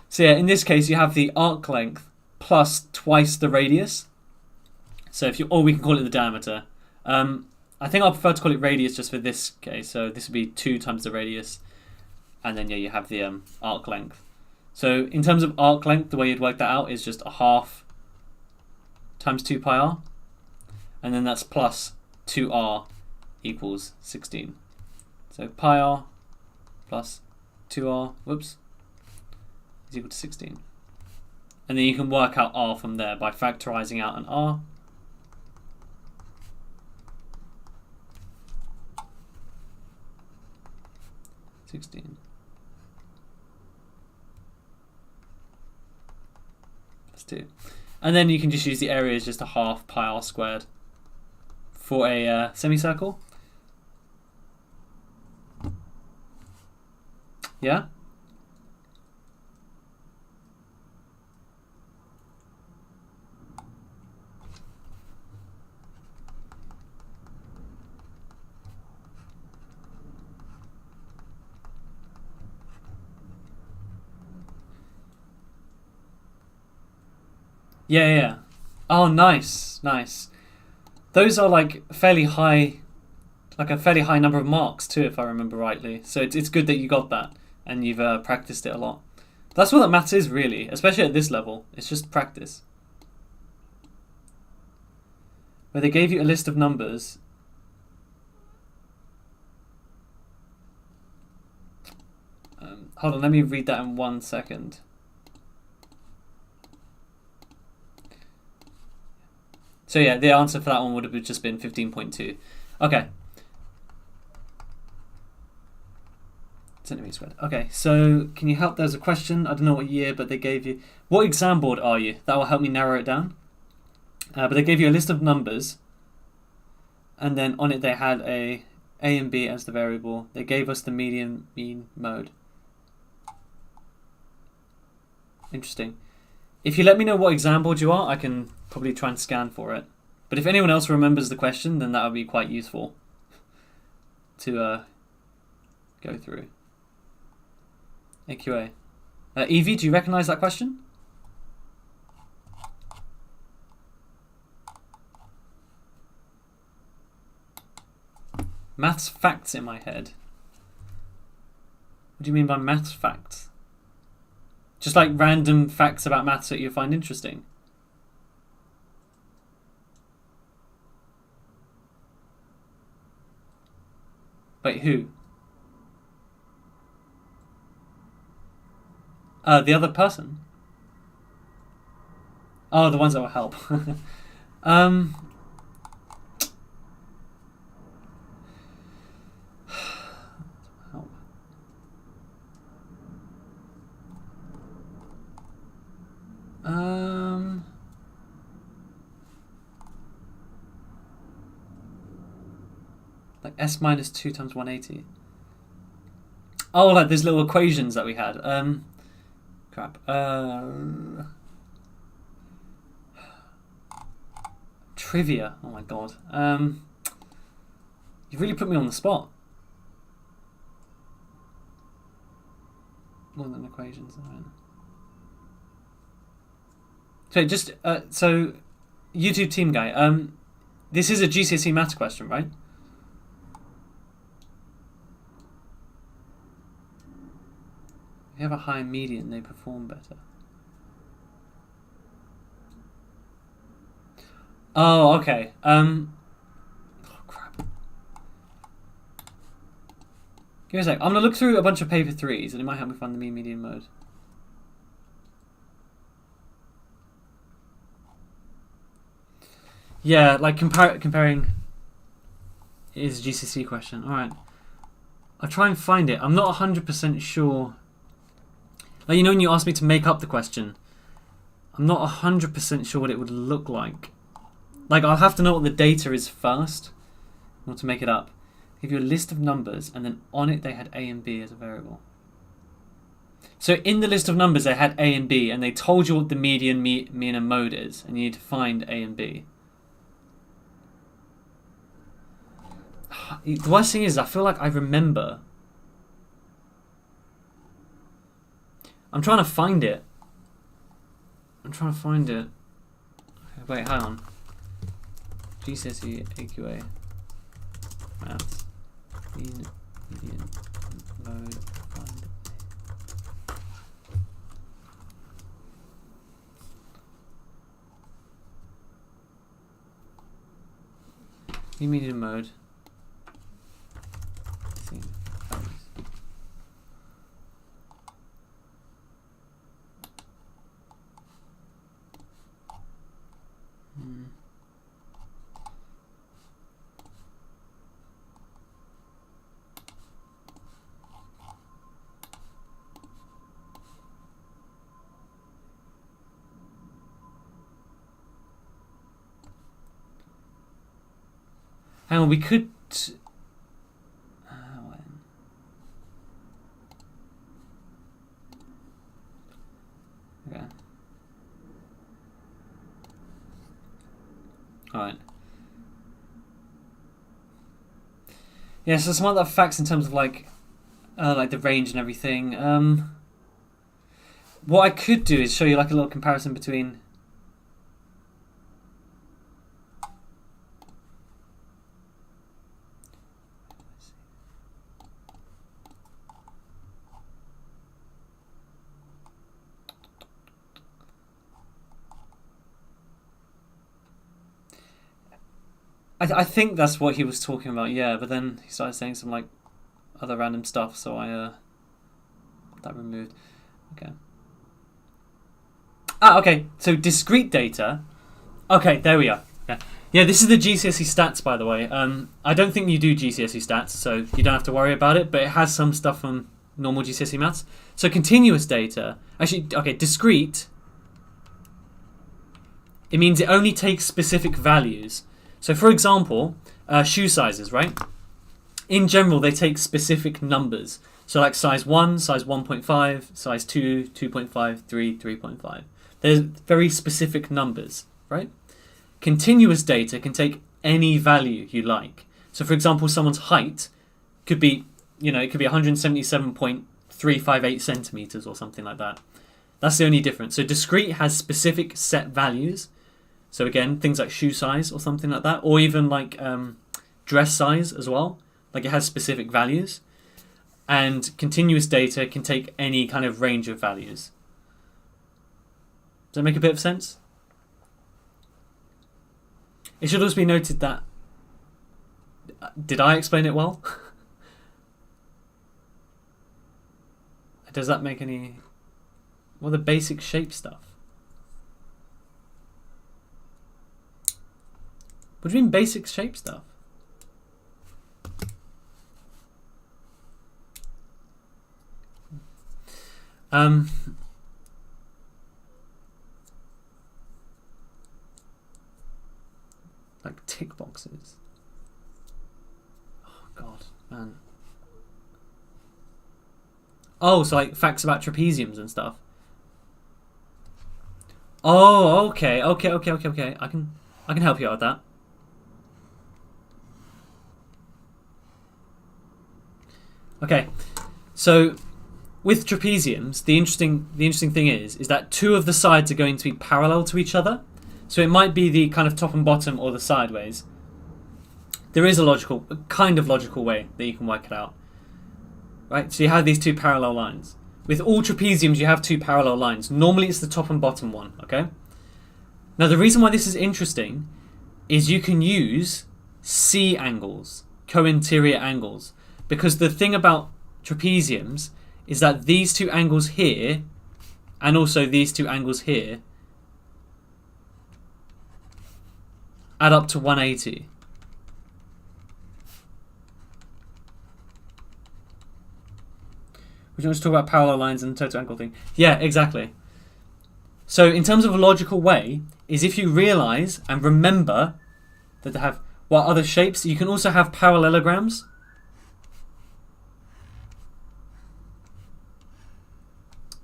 So yeah, in this case, you have the arc length plus twice the radius. So if you, or we can call it the diameter. I think I prefer to call it radius just for this case. So this would be 2 times the radius, and then yeah, you have the arc length. So in terms of arc length, the way you'd work that out is just a half times 2 pi r, and then that's plus 2r equals 16. So pi r plus 2r, whoops, is equal to 16. And then you can work out r from there by factorising out an r. (16) plus 2. And then you can just use the area as just a half pi r squared for a semicircle. Yeah? Yeah. Oh, nice. Those are like fairly high, like a fairly high number of marks too, if I remember rightly. So it's good that you got that and you've practiced it a lot. That's what maths is really, especially at this level. It's just practice. Where they gave you a list of numbers. Hold on, let me read that in 1 second. So yeah, the answer for that one would have just been 15.2. Okay. Centimeters squared. Okay, so can you help? There's a question. I don't know what year, but they gave you. What exam board are you? That will help me narrow it down. But they gave you a list of numbers, and then on it they had a and B as the variable. They gave us the median, mean, mode. Interesting. If you let me know what exam board you are, I can probably try and scan for it. But if anyone else remembers the question, then that would be quite useful to go through. AQA. Evie, do you recognise that question? Maths facts in my head. What do you mean by maths facts? Just like random facts about maths that you find interesting. Wait, who? The other person? Oh, the ones that will help. Like s minus 2 times 180. Oh, like those little equations that we had. Crap. Trivia. Oh my god. You really put me on the spot. More than equations. So just so YouTube team guy. This is a GCSE Maths question, right? If you have a high median, they perform better. Oh, okay. Oh crap. Give me a sec. I'm gonna look through a bunch of paper 3s, and it might help me find the mean median mode. Yeah, like comparing is a GCSE question. All right, I'll try and find it. I'm not 100% sure. Like, you know, when you asked me to make up the question, I'm not 100% sure what it would look like. Like, I'll have to know what the data is first in order to make it up. Give you a list of numbers, and then on it they had A and B as a variable. So in the list of numbers they had A and B, and they told you what the median, mean, and mode is, and you need to find A and B. The worst thing is, I feel like I remember. I'm trying to find it. Okay, wait, hang on. GCSE AQA Maths. Mean, median, mode, find. Mean, median, mode. Hang on, we could. Okay. All right. Yeah, so some other facts in terms of like the range and everything. What I could do is show you like a little comparison between. I think that's what he was talking about, yeah, but then he started saying some like other random stuff, so I got that removed. Okay. Okay, so discrete data. Okay, there we are. Yeah, this is the GCSE stats, by the way. I don't think you do GCSE stats, so you don't have to worry about it, but it has some stuff from normal GCSE Maths. So continuous data, actually, okay, discrete, it means it only takes specific values. So for example, shoe sizes, right? In general, they take specific numbers. So like size 1, size 1.5, size 2, 2.5, 3, 3.5. There's very specific numbers, right? Continuous data can take any value you like. So for example, someone's height could be, it could be 177.358 centimeters or something like that. That's the only difference. So discrete has specific set values. So again, things like shoe size or something like that, or even like dress size as well. Like it has specific values. And continuous data can take any kind of range of values. Does that make a bit of sense? It should also be noted that... Did I explain it well? Does that make any... Well, the basic shape stuff. What do you mean basic shape stuff? Like tick boxes. God, man. Oh, so like facts about trapeziums and stuff. Oh, okay. I can help you out with that. Okay, so with trapeziums, the interesting thing is that two of the sides are going to be parallel to each other. So it might be the kind of top and bottom or the sideways. There is a kind of logical way that you can work it out. Right? So you have these two parallel lines. With all trapeziums, you have two parallel lines. Normally it's the top and bottom one, okay? Now the reason why this is interesting is you can use C angles, co-interior angles. Because the thing about trapeziums is that these two angles here and also these two angles here add up to 180. Would you want to talk about parallel lines and total angle thing? Yeah, exactly. So in terms of a logical way, is if you realise and remember that they have what other shapes, you can also have parallelograms.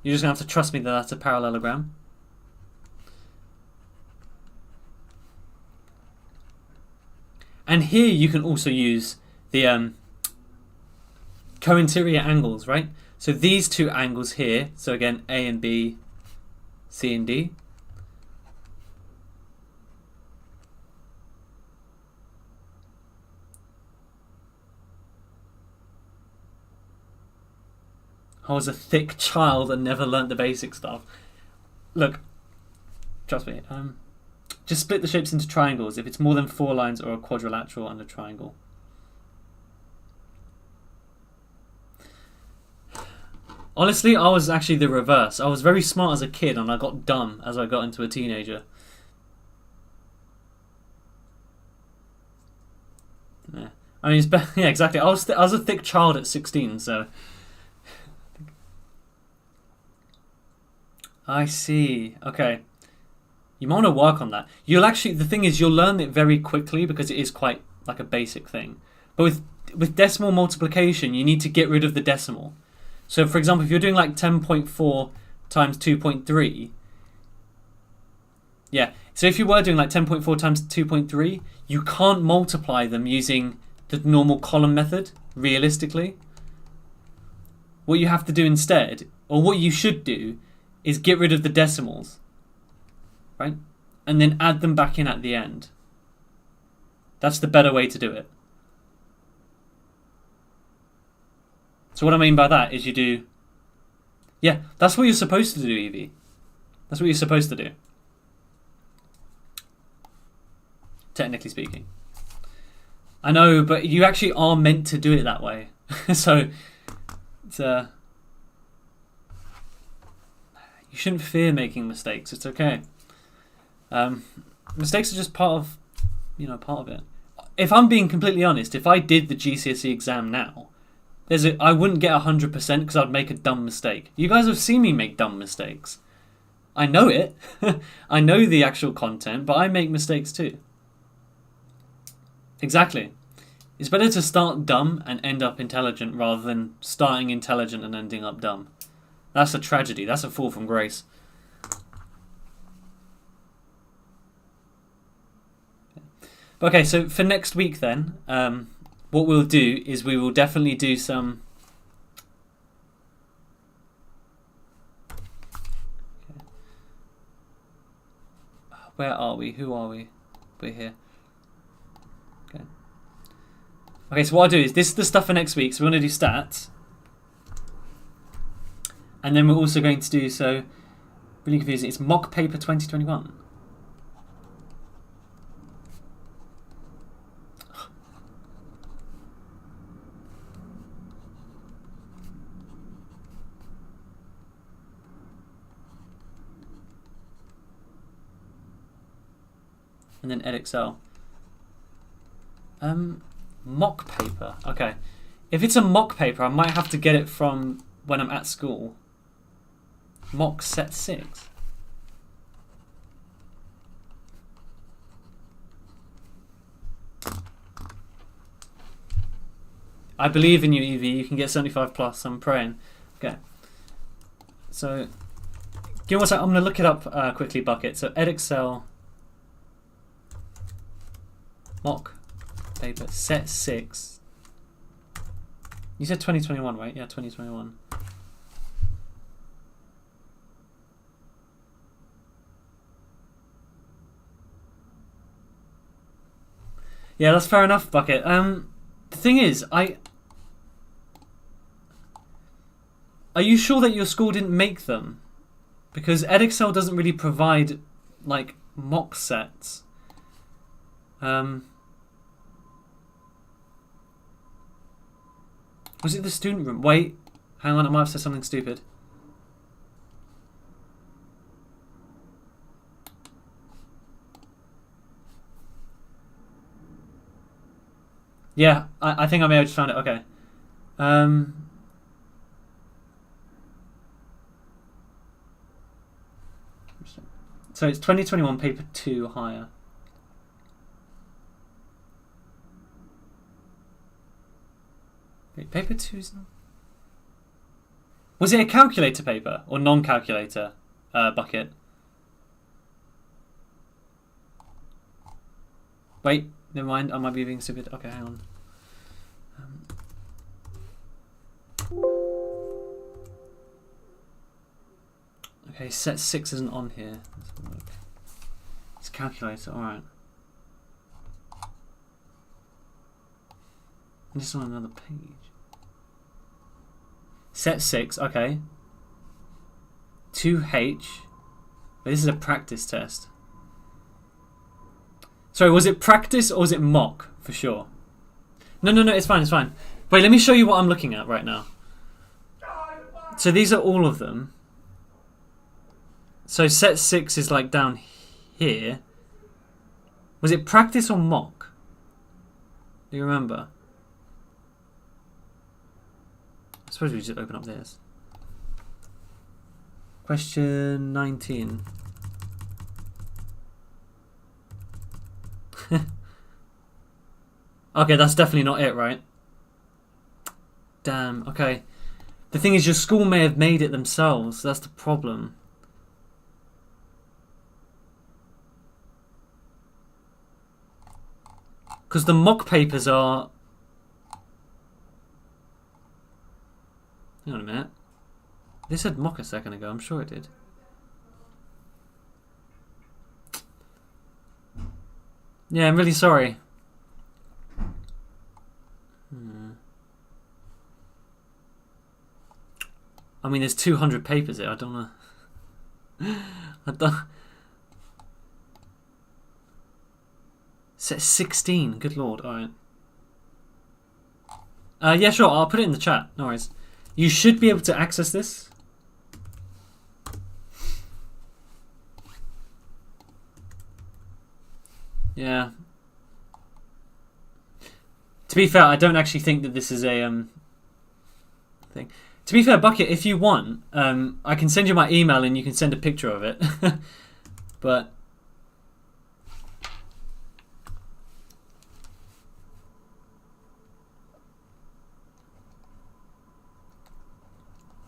You're just going to have to trust me that that's a parallelogram. And here you can also use the co-interior angles, right? So these two angles here, so again A and B, C and D. I was a thick child and never learnt the basic stuff. Look, trust me. Just split the shapes into triangles if it's more than 4 lines or a quadrilateral and a triangle. Honestly, I was actually the reverse. I was very smart as a kid and I got dumb as I got into a teenager. Yeah, I mean, yeah, exactly. I was a thick child at 16, so. I see. Okay. You might want to work on that. The thing is, you'll learn it very quickly because it is quite like a basic thing. But with decimal multiplication, you need to get rid of the decimal. So, for example, if you're doing like 10.4 times 2.3, yeah. So if you were doing like 10.4 times 2.3, you can't multiply them using the normal column method, realistically. What you have to do instead, or what you should do, is get rid of the decimals, right? And then add them back in at the end. That's the better way to do it. So what I mean by that is you do... Yeah, that's what you're supposed to do, Evie. That's what you're supposed to do. Technically speaking. I know, but you actually are meant to do it that way. So, it's you shouldn't fear making mistakes. It's okay. Mistakes are just part of it. If I'm being completely honest, if I did the GCSE exam now, I wouldn't get 100% because I'd make a dumb mistake. You guys have seen me make dumb mistakes. I know it. I know the actual content, but I make mistakes too. Exactly. It's better to start dumb and end up intelligent rather than starting intelligent and ending up dumb. That's a tragedy. That's a fall from grace. Okay, so for next week then, what we'll do is we will definitely do some... Okay. Where are we? Who are we? We're here. Okay. Okay, so what I'll do is, this is the stuff for next week, so we're going to do stats. And then we're also going to do, so, really confusing, it's mock paper 2021. And then Edexcel. Mock paper. Okay. If it's a mock paper, I might have to get it from when I'm at school. Mock set 6. I believe in you, Evie. You can get 75 plus. I'm praying. Okay. So, give me one sec. I'm going to look it up quickly, Bucket. So, Edexcel mock paper set 6. You said 2021, right? Yeah, 2021. Yeah, that's fair enough, Bucket. The thing is, are you sure that your school didn't make them? Because Edexcel doesn't really provide, like, mock sets. Was it the student room? Wait, hang on, I might have said something stupid. Yeah, I think I may have just found it. Okay. So it's 2021 paper 2 higher. Wait, paper 2's not... Was it a calculator paper or non-calculator Bucket? Wait, never mind. I might be being stupid. Okay, hang on. Okay, set 6 isn't on here. It's calculator. All right. This is on another page. Set 6. Okay. 2H. But this is a practice test. Sorry, was it practice or was it mock for sure? No, it's fine, it's fine. Wait, let me show you what I'm looking at right now. So these are all of them. So set 6 is like down here. Was it practice or mock? Do you remember? I suppose we just open up this. Question 19. Okay, that's definitely not it, right? Damn, okay. The thing is, your school may have made it themselves. That's the problem. Because the mock papers are... Hang on a minute. This said mock a second ago. I'm sure it did. Yeah, I'm really sorry. I mean, there's 200 papers here. I don't know. I don't... Set 16. Good lord. Alright. Yeah, sure. I'll put it in the chat. No worries. You should be able to access this. Yeah. To be fair, I don't actually think that this is a thing. To be fair, Bucket, if you want, I can send you my email and you can send a picture of it. But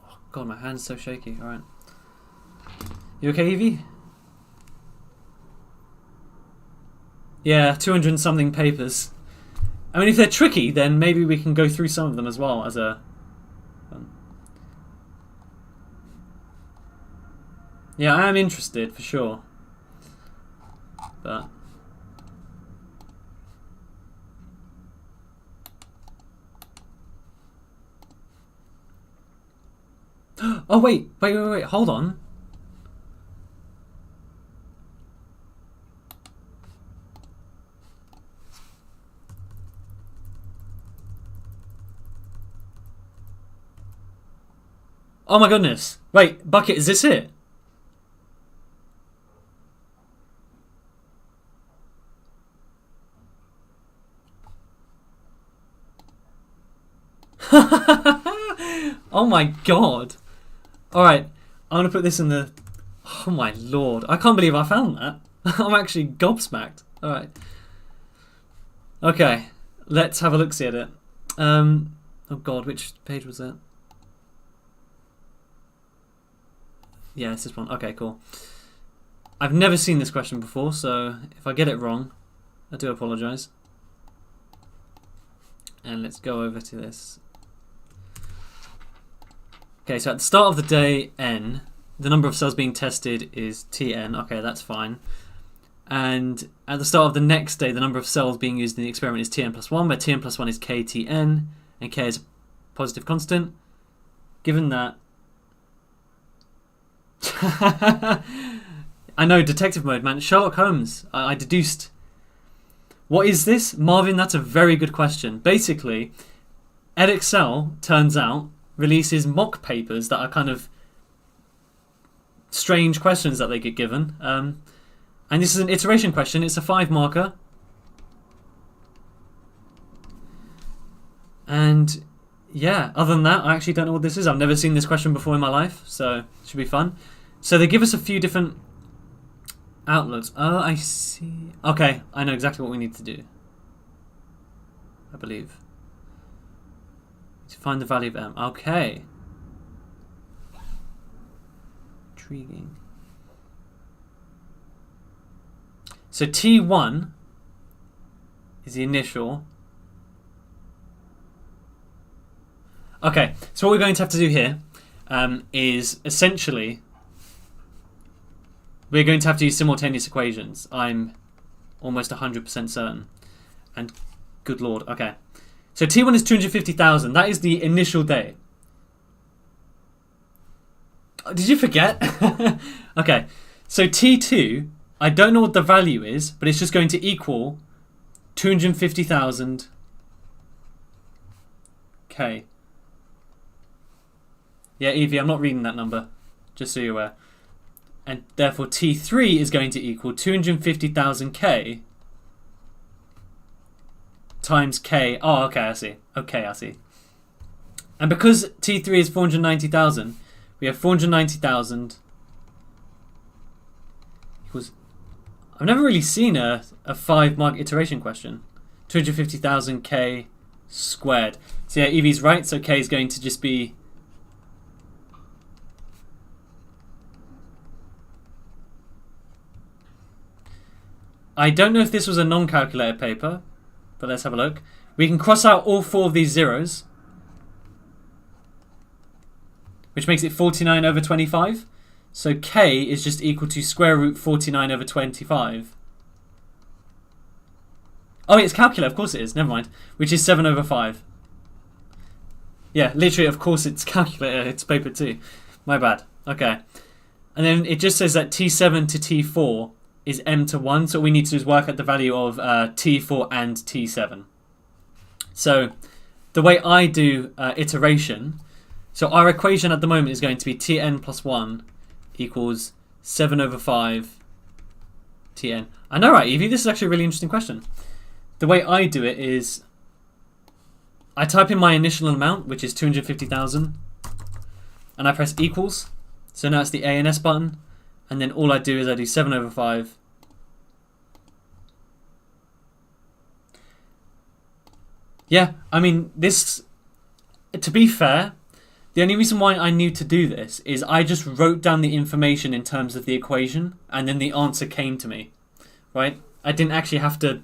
oh God, my hand's so shaky. All right, you okay, Evie? Yeah, 200 and something papers. I mean, if they're tricky, then maybe we can go through some of them as well as a... Yeah, I am interested, for sure. But... Oh, wait, hold on. Oh my goodness. Wait, Bucket, is this it? Oh my god. Alright, I'm gonna put this in the... Oh my lord. I can't believe I found that. I'm actually gobsmacked. Alright. Okay, let's have a look-see at it. Oh God, which page was that? Yeah, it's this one. Okay, cool. I've never seen this question before, so if I get it wrong, I do apologise. And let's go over to this. Okay, so at the start of the day n, the number of cells being tested is Tn. Okay, that's fine. And at the start of the next day, the number of cells being used in the experiment is Tn plus 1, where Tn plus 1 is Ktn, and K is a positive constant. Given that... I know, detective mode, man. Sherlock Holmes. I deduced. What is this? Marvin, that's a very good question. Basically, Edexcel, turns out, releases mock papers that are kind of strange questions that they get given. And this is an iteration question. It's a 5 marker. And yeah, other than that, I actually don't know what this is. I've never seen this question before in my life, so it should be fun. So they give us a few different outlooks. Oh, I see. Okay, I know exactly what we need to do. I believe. To find the value of m. Okay. Intriguing. So T1 is the initial. Okay, so what we're going to have to do here is essentially we're going to have to use simultaneous equations. I'm almost 100% certain. And good lord, okay. So T1 is 250,000. That is the initial day. Did you forget? Okay, so T2, I don't know what the value is, but it's just going to equal 250,000 K. Yeah, Evie, I'm not reading that number, just so you're aware. And therefore T3 is going to equal 250,000 K times K. Oh, okay, I see. Okay, I see. And because T3 is 490,000, we have 490,000 equals... I've never really seen a 5-mark iteration question. 250,000 K squared. So yeah, Evie's right, so K is going to just be... I don't know if this was a non-calculated paper, but let's have a look. We can cross out all 4 of these zeros, which makes it 49 over 25. So K is just equal to square root 49 over 25. Oh, it's calculator, of course it is, never mind. Which is 7 over 5. Yeah, literally, of course it's calculator, it's paper 2. My bad, okay. And then it just says that T7 to T4 is m to 1, so what we need to do is work out the value of T4 and T7. So the way I do iteration, so our equation at the moment is going to be Tn plus 1 equals 7 over 5 Tn. I know, right, Evie? This is actually a really interesting question. The way I do it is I type in my initial amount, which is 250,000, and I press equals. So now it's the A and S button. And then all I do is I do 7 over 5. Yeah, I mean, this, to be fair, the only reason why I knew to do this is I just wrote down the information in terms of the equation, and then the answer came to me, right? I didn't actually have to,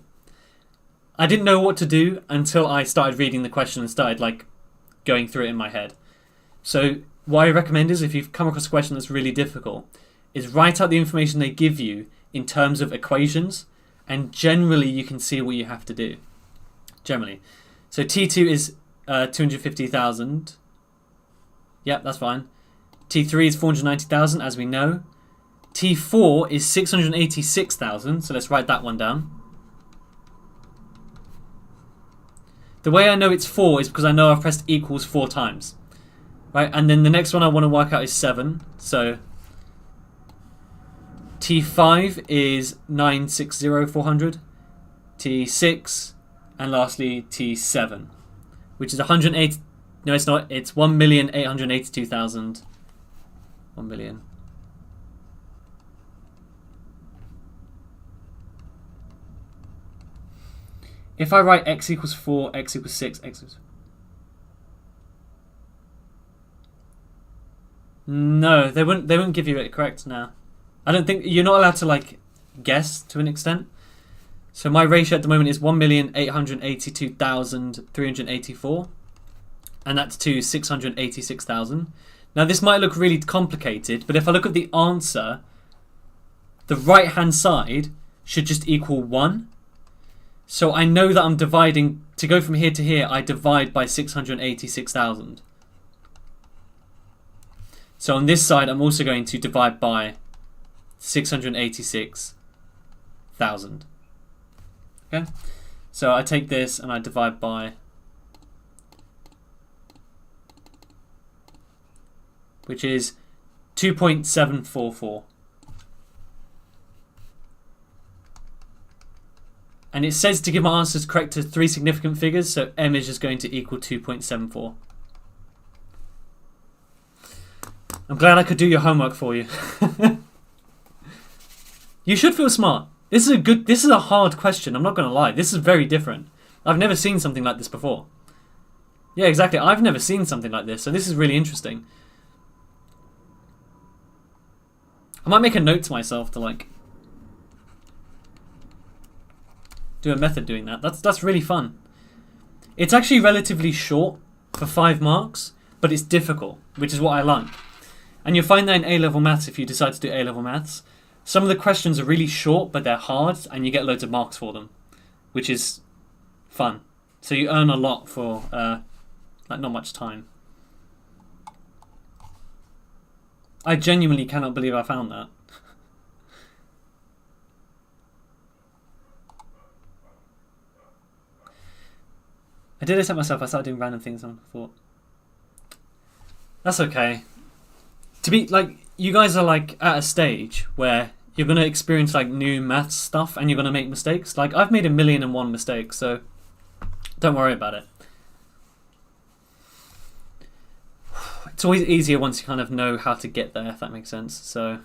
I didn't know what to do until I started reading the question and started, like, going through it in my head. So what I recommend is if you've come across a question that's really difficult, is write out the information they give you in terms of equations, and generally you can see what you have to do. Generally. So T2 is 250,000. Yep, that's fine. T3 is 490,000, as we know. T4 is 686,000, so let's write that one down. The way I know it's 4 is because I know I've pressed equals 4 times. Right, and then the next one I want to work out is 7, so... T5 is 960,400, T6, and lastly T7, which is 108. No, it's not. It's 1,882,000. 1 million. If I write x equals 4, x equals 6, x equals... No, they wouldn't give you it correct now. I don't think you're not allowed to like guess to an extent. So my ratio at the moment is 1,882,384, and that's to 686,000. Now this might look really complicated, but if I look at the answer, the right hand side should just equal 1. So I know that I'm dividing, to go from here to here, I divide by 686,000. So on this side, I'm also going to divide by 686,000. Okay? So I take this and I divide by, which is 2.744. And it says to give my answers correct to 3 significant figures, so m is just going to equal 2.74. I'm glad I could do your homework for you. You should feel smart. This is a hard question, I'm not going to lie. This is very different. I've never seen something like this before. Yeah, exactly. I've never seen something like this, so this is really interesting. I might make a note to myself to like do a method doing that. That's really fun. It's actually relatively short for 5 marks, but it's difficult, which is what I like. And you'll find that in A-level maths if you decide to do A-level maths. Some of the questions are really short, but they're hard, and you get loads of marks for them, which is fun. So you earn a lot for like not much time. I genuinely cannot believe I found that. I did accept myself. I started doing random things and I thought, that's okay. To be like, you guys are like at a stage where you're going to experience like new maths stuff and you're going to make mistakes. Like I've made 1,000,001 mistakes, so don't worry about it. It's always easier once you kind of know how to get there, if that makes sense. So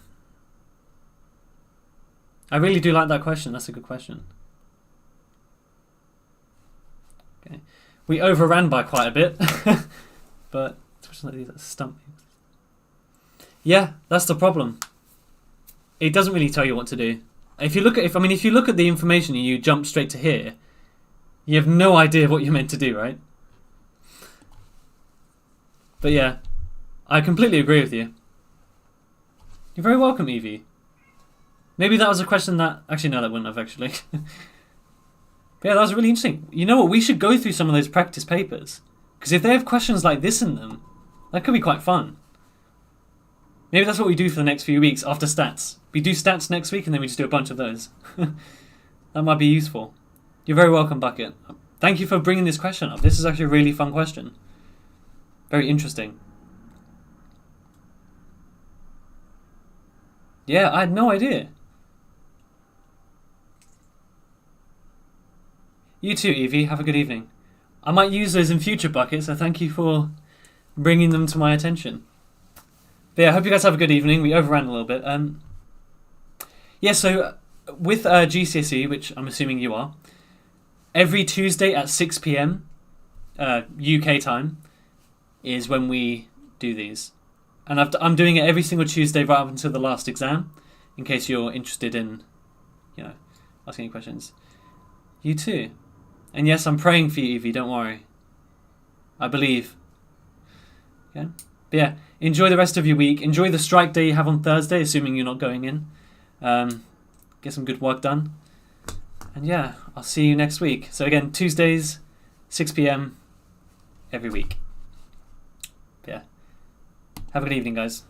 I really do like that question. That's a good question. Okay. We overran by quite a bit, but that stump me. Yeah, that's the problem. It doesn't really tell you what to do. If you look at the information and you jump straight to here, you have no idea what you're meant to do, right? But yeah, I completely agree with you. You're very welcome, Evie. Maybe that was a question that... Actually, no, that wouldn't have, actually. Yeah, that was really interesting. You know what? We should go through some of those practice papers. Because if they have questions like this in them, that could be quite fun. Maybe that's what we do for the next few weeks after stats. We do stats next week and then we just do a bunch of those. That might be useful. You're very welcome, Bucket. Thank you for bringing this question up. This is actually a really fun question. Very interesting. Yeah, I had no idea. You too, Evie. Have a good evening. I might use those in future, Bucket, so thank you for bringing them to my attention. But yeah, I hope you guys have a good evening. We overran a little bit. Yeah, so with GCSE, which I'm assuming you are, every Tuesday at 6 p.m. UK time is when we do these. And I'm doing it every single Tuesday right up until the last exam, in case you're interested in, asking any questions. You too. And yes, I'm praying for you, Evie, don't worry. I believe. Yeah? But yeah, enjoy the rest of your week. Enjoy the strike day you have on Thursday, assuming you're not going in. Get some good work done. And yeah, I'll see you next week. So again, Tuesdays, 6 p.m. every week. But yeah. Have a good evening, guys.